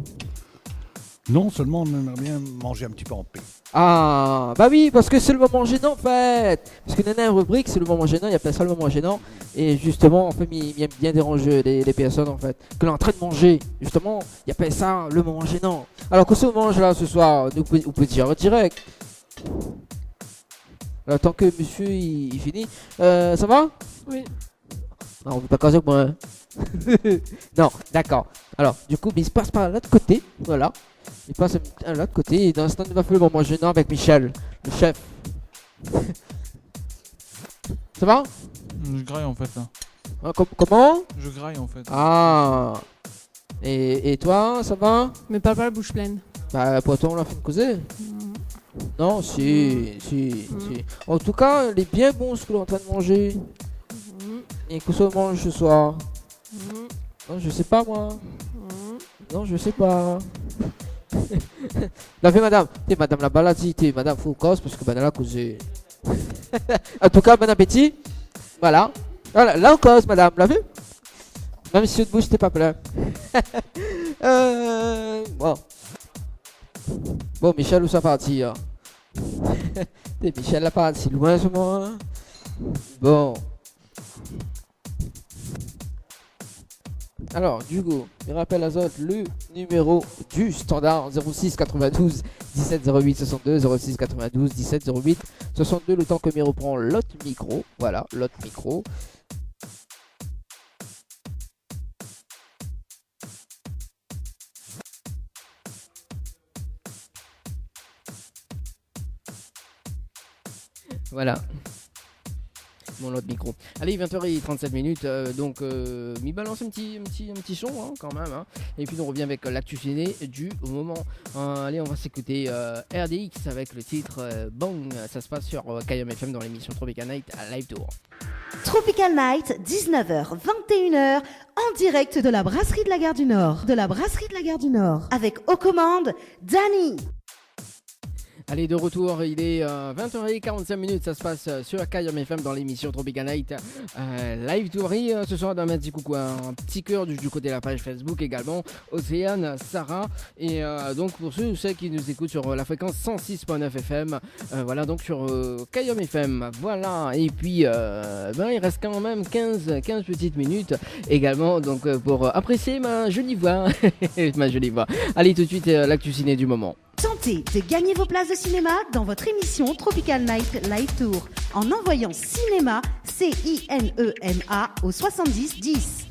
Non, seulement on aimerait bien manger un petit peu en paix. Ah, bah oui, parce que c'est le moment gênant en fait. Parce que Nana a une rubrique, c'est le moment gênant, il appelle ça le moment gênant. Et justement, en fait, il aime bien déranger les personnes en fait. Que l'on est en train de manger, justement, il appelle ça le moment gênant. Alors, qu'est-ce qu'on mange là ce soir? On peut dire en direct. Alors, tant que monsieur il finit, ça va? Oui. Non, on veut pas causer avec moi. Hein. Non, d'accord. Alors, du coup, il se passe par l'autre côté. Voilà. Il passe à l'autre côté. Et dans l'instant, il va faire le moment gênant avec Michel, le chef. Ça va? Je graille en fait là. Ah, comment? Je graille en fait. Ah. Et toi, ça va? Mais parle pas la bouche pleine. Bah, pourtant, on l'a fait causer. Non, si. En tout cas, il est bien bon ce que l'on est en train de manger. Et que ça mange ce soir. Non, je sais pas moi. Non, je sais pas. La fait madame. T'es madame la balade, t'es madame Foucault parce que madame la causé. En tout cas, bon appétit. Voilà. Voilà, là on cause madame, la vu? Même si de bouche t'es pas plein. Bon. Bon, Michel, où ça parti hein? Michel, la partie loin ce moment. Bon. Alors, du coup, je rappelle à Zot le numéro du standard 06 92 17 08 62 06 92 17 08 62. Le temps que Miro reprend l'autre micro. Voilà, l'autre micro. Voilà. Mon autre micro. Allez, 20h37, donc m'y balance un petit son hein, quand même. Hein. Et puis on revient avec l'actu ciné du moment. Allez, on va s'écouter RDX avec le titre Bang. Ça se passe sur KM FM dans l'émission Tropical Night à Live Tour. Tropical Night, 19h, 21h, en direct de la brasserie de la Gare du Nord. Avec aux commandes, Danny. Allez, de retour, il est 20h45, ça se passe sur KM FM dans l'émission Tropical Night Live Toury. Ce soir, d'un petit coucou, un petit cœur du côté de la page Facebook également, Océane, Sarah. Et donc, pour ceux qui nous écoutent sur la fréquence 106.9 FM, voilà, donc sur KM FM. Voilà, et puis, il reste quand même 15 petites minutes également, donc pour apprécier ma jolie voix. Ma jolie voix. Allez, tout de suite, l'actu ciné du moment. Tentez de gagner vos places de cinéma dans votre émission Tropical Night Live Tour en envoyant cinéma CINEMA au 70 10.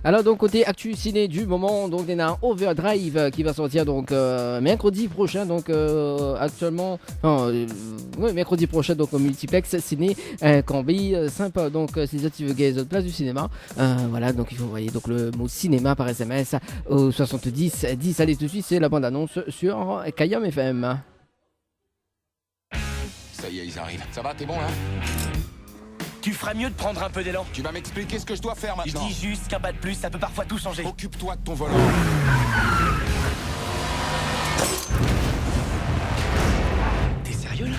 Alors donc côté actu ciné du moment, donc il y a un Overdrive qui va sortir donc mercredi prochain, donc actuellement mercredi prochain donc au multiplex ciné Cambi sympa, donc si tu veux gagner les autres places du cinéma, voilà, donc il faut envoyer donc le mot cinéma par SMS au 70 10. Allez, tout de suite c'est la bande annonce sur KM FM. Ça y est, ils arrivent. Ça va, t'es bon là? Tu feras mieux de prendre un peu d'élan. Tu vas m'expliquer ce que je dois faire maintenant. Je dis juste qu'un pas de plus, ça peut parfois tout changer. Occupe-toi de ton volant. T'es sérieux là?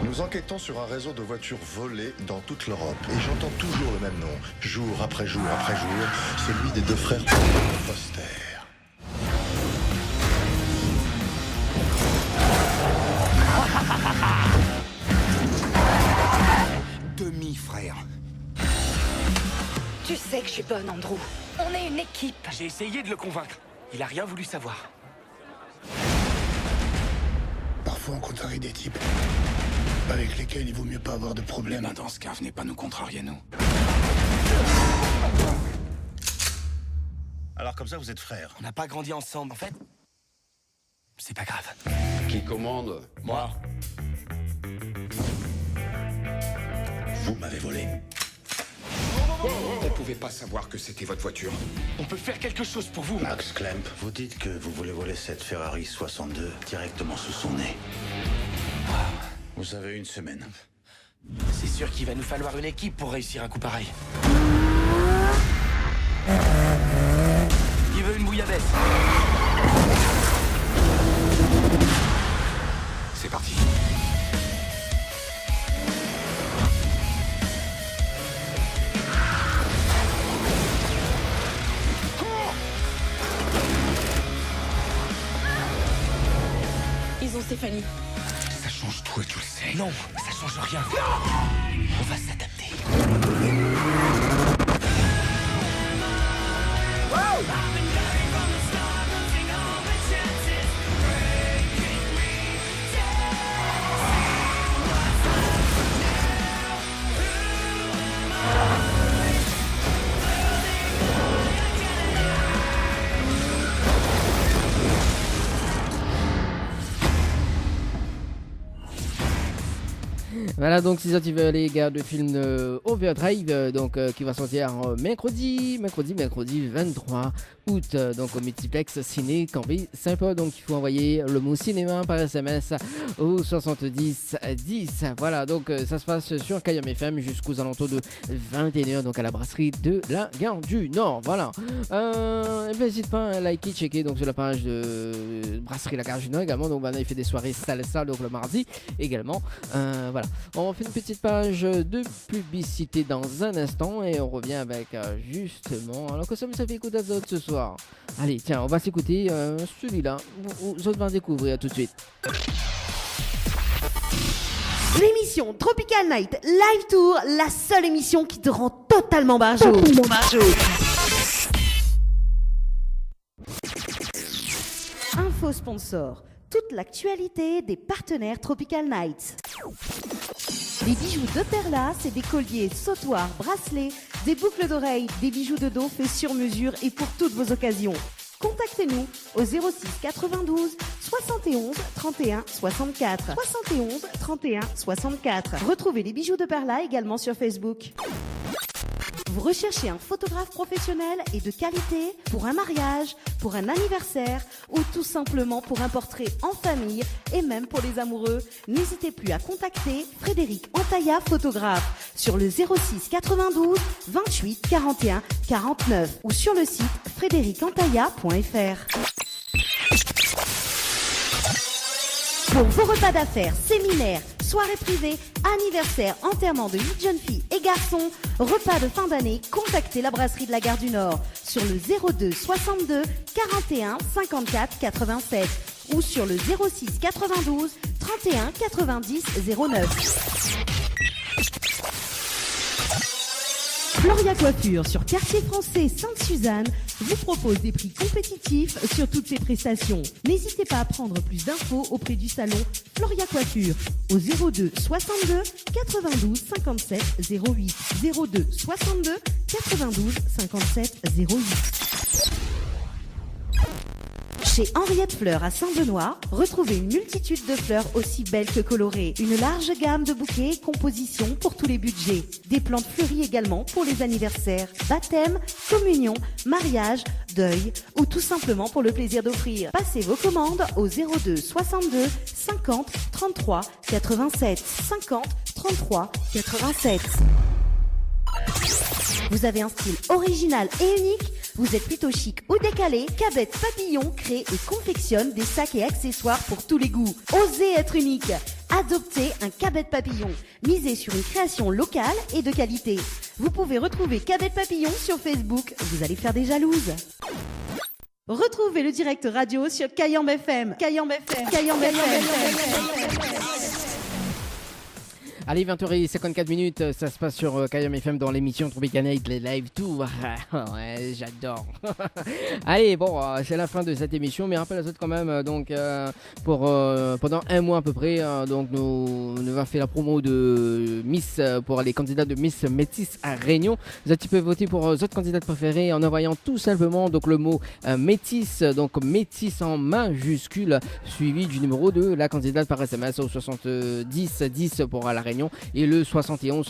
Nous enquêtons sur un réseau de voitures volées dans toute l'Europe. Et j'entends toujours le même nom, jour après jour après jour, celui des deux frères Foster. Demi-frère. Tu sais que je suis bonne, Andrew. On est une équipe. J'ai essayé de le convaincre. Il a rien voulu savoir. Parfois on contrarie des types avec lesquels il vaut mieux pas avoir de problème. Dans ce cas, venez pas nous contrarier, nous. Alors comme ça, vous êtes frères. On n'a pas grandi ensemble, en fait. C'est pas grave. Qui commande? Moi. Vous m'avez volé. On pouvait pas savoir que c'était votre voiture. On peut faire quelque chose pour vous. Max Klemp, vous dites que vous voulez voler cette Ferrari 62 directement sous son nez. Vous avez une semaine. C'est sûr qu'il va nous falloir une équipe pour réussir un coup pareil. Qui veut une bouillabaisse? C'est parti. Ils ont Stéphanie. Ça change tout et tu le sais. Non, ça change rien. On va s'adapter. Voilà, donc si tu veux les gars de film Overdrive, donc qui va sortir mercredi 23 août, donc au multiplex ciné Cambly Saint-Paul. Donc il faut envoyer le mot cinéma par SMS au 70 10. Voilà, donc ça se passe sur Kayam FM jusqu'aux alentours de 21h, donc à la brasserie de la Gare du Nord. Voilà. N'hésite pas à liker, checker donc sur la page de brasserie la Gare du Nord également. Donc il fait des soirées salsa donc le mardi également. Voilà. On fait une petite page de publicité dans un instant et on revient avec justement. Alors que ça me fait écouter d'autres ce soir. Allez, tiens, on va s'écouter celui-là. Vous autres vont découvrir tout de suite. L'émission Tropical Night Live Tour, la seule émission qui te rend totalement barjot. Info sponsor. Toute l'actualité des partenaires Tropical Nights. Les bijoux de Perla, c'est des colliers, sautoirs, bracelets, des boucles d'oreilles, des bijoux de dos faits sur mesure et pour toutes vos occasions. Contactez-nous au 06 92 71 31 64. 71 31 64. Retrouvez les bijoux de Perla également sur Facebook. Vous recherchez un photographe professionnel et de qualité pour un mariage, pour un anniversaire ou tout simplement pour un portrait en famille et même pour les amoureux, n'hésitez plus à contacter Frédéric Antaya, photographe, sur le 06 92 28 41 49 ou sur le site frédéricantaya.fr. Pour vos repas d'affaires, séminaires, soirées privées, anniversaires, enterrements de 8 jeunes filles et garçons, repas de fin d'année, contactez la brasserie de la Gare du Nord sur le 02 62 41 54 87 ou sur le 06 92 31 90 09. Floria Coiffure sur Quartier Français Sainte-Suzanne vous propose des prix compétitifs sur toutes ses prestations. N'hésitez pas à prendre plus d'infos auprès du salon Floria Coiffure au 02 62 92 57 08 02 62 92 57 08. Chez Henriette Fleurs à Saint-Benoît, retrouvez une multitude de fleurs aussi belles que colorées. Une large gamme de bouquets et compositions pour tous les budgets. Des plantes fleuries également pour les anniversaires, baptêmes, communions, mariages, deuil ou tout simplement pour le plaisir d'offrir. Passez vos commandes au 02 62 50 33 87 50 33 87. Vous avez un style original et unique? Vous êtes plutôt chic ou décalé? Cabet Papillon crée et confectionne des sacs et accessoires pour tous les goûts. Osez être unique. Adoptez un Cabet Papillon. Misez sur une création locale et de qualité. Vous pouvez retrouver Cabet Papillon sur Facebook. Vous allez faire des jalouses. Retrouvez le direct radio sur Kayam FM. Kayam FM. Kayam FM. Allez, 20h54, ça se passe sur Kayam FM dans l'émission Tropical Night, les live tours. Ouais, j'adore. Allez, bon, c'est la fin de cette émission, mais rappelle à vous quand même, donc, pour pendant un mois à peu près, donc nous avons fait la promo de Miss pour les candidats de Miss Métis à Réunion. Vous pouvez voter pour votre candidate préférée en envoyant tout simplement donc le mot Métis, donc Métis en majuscule, suivi du numéro de la candidate par SMS au 70 10 pour la Réunion et le 71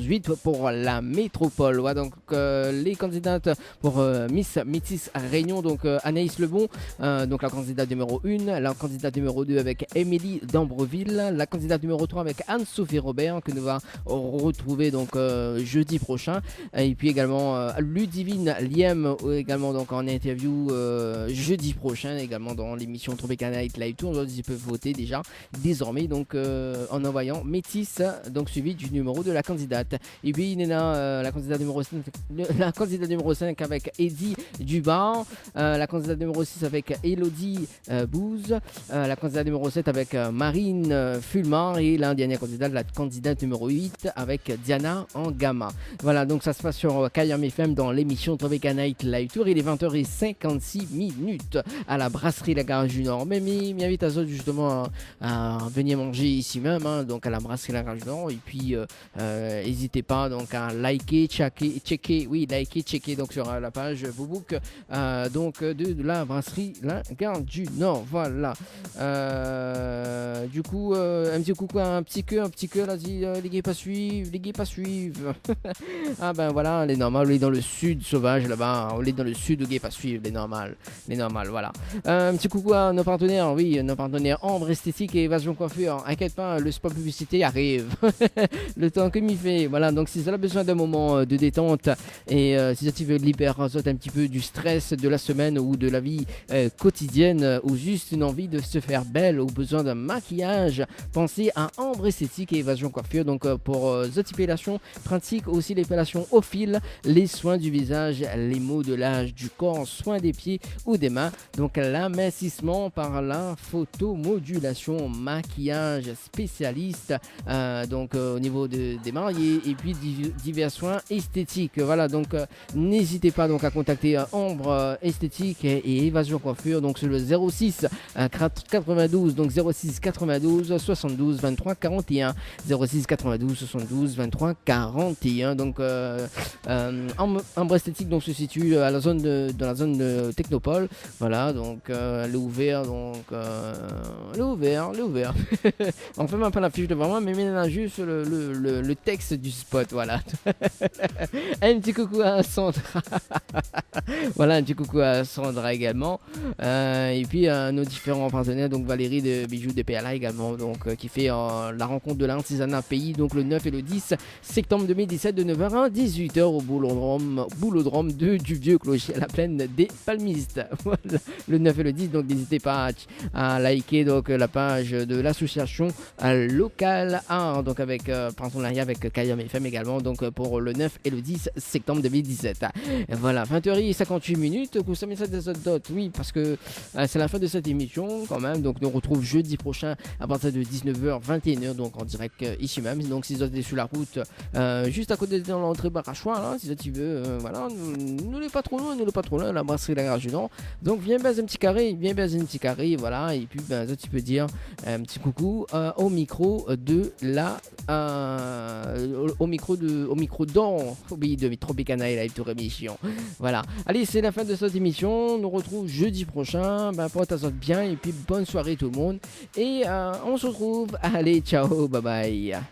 8 pour la métropole. Ouais, donc les candidates pour Miss Métis à Réunion, donc Anaïs Lebon, donc la candidate numéro 1, la candidate numéro 2 avec Émilie d'Ambreville, la candidate numéro 3 avec Anne-Sophie Robert que nous va retrouver donc jeudi prochain, et puis également Ludivine Liem également donc en interview jeudi prochain également dans l'émission Tropical Night Live Tour. Donc ils peuvent voter déjà désormais donc en envoyant Métis donc suivi du numéro de la candidate. Et puis Nena, la candidate numéro 5 avec Eddie Dubar, la candidate numéro 6 avec Elodie Bouze, la candidate numéro 7 avec Marine Fulmar et la dernière candidate, la candidate numéro 8 avec Diana Angama. Voilà, donc ça se passe sur Kayam FM dans l'émission Tropical Night Live Tour. Il est 20h56 à la brasserie La Gare du Nord. Mais m'invite à eux justement à venir manger ici même, hein, donc à la brasserie La Gare Garage Nord. Et puis n'hésitez pas donc à liker, checker donc sur la page Facebook donc de la brasserie La Gare du Nord. Voilà. Du coup, un petit coucou, un petit cœur, vas-y, les gars pas suivre. Ah ben voilà, les normales, on est dans le sud sauvage là-bas, on est dans le sud, les gars pas suivre, les normales, voilà. Un petit coucou à nos partenaires, Ambre Esthétique et Évasion Coiffure. Inquiète pas, le spot publicité arrive. Le temps que m'y fait. Voilà, donc si vous avez besoin d'un moment de détente et si tu veux libérer un petit peu du stress de la semaine ou de la vie quotidienne ou juste une envie de se faire belle ou besoin d'un maquillage, pensez à Ambre Esthétique et Évasion Coiffure. Donc pour l'épilation pratique, aussi l'épilation au fil, les soins du visage, les modelage du corps, soins des pieds ou des mains. Donc l'amincissement par la photomodulation, maquillage spécialiste donc au niveau des mariés et puis divers soins esthétiques. Voilà, donc n'hésitez pas donc à contacter Ambre Esthétique et Évasion Coiffure donc sur le 06 92 donc 06 92 72 23 41 06 92 72 23 41. Donc Ambre Esthétique donc se situe dans la zone de Technopole. Voilà, donc elle est ouverte, donc elle est ouverte. On fait même pas la fiche devant moi, mais maintenant juste le texte du spot, voilà. Un petit coucou à Sandra. Voilà, un petit coucou à Sandra également. Et puis nos différents partenaires, donc Valérie de Bijoux de PLA également, donc qui fait la rencontre de l'artisanat pays, donc le 9 et le 10 septembre 2017 de 9h à 18h au boulodrome du Vieux Clocher à la plaine des Palmistes. Voilà, le 9 et le 10, donc n'hésitez pas à liker donc la page de l'association locale art, donc avec partenariat avec Kayam FM également, donc pour le 9 et le 10 septembre 2017. Et voilà, 20h58 minutes, vous savez ça des autres dots, oui, parce que c'est la fin de cette émission quand même, donc nous on retrouve jeudi prochain à partir de 19h 21h donc en direct ici même. Donc si vous êtes sur la route juste à côté de l'entrée Barachois, hein, si tu veux, voilà, nous n'est pas trop loin, la brasserie La Gare du Nord. Donc viens baiser un petit carré, voilà, et puis ça tu peux dire un petit coucou au micro de la au micro d'Or, oui, de Tropical Night Live Tour émission. Voilà, allez, c'est la fin de cette émission, on nous retrouve jeudi prochain, porte-toi bien et puis bonne soirée tout le monde et on se retrouve, allez, ciao, bye bye.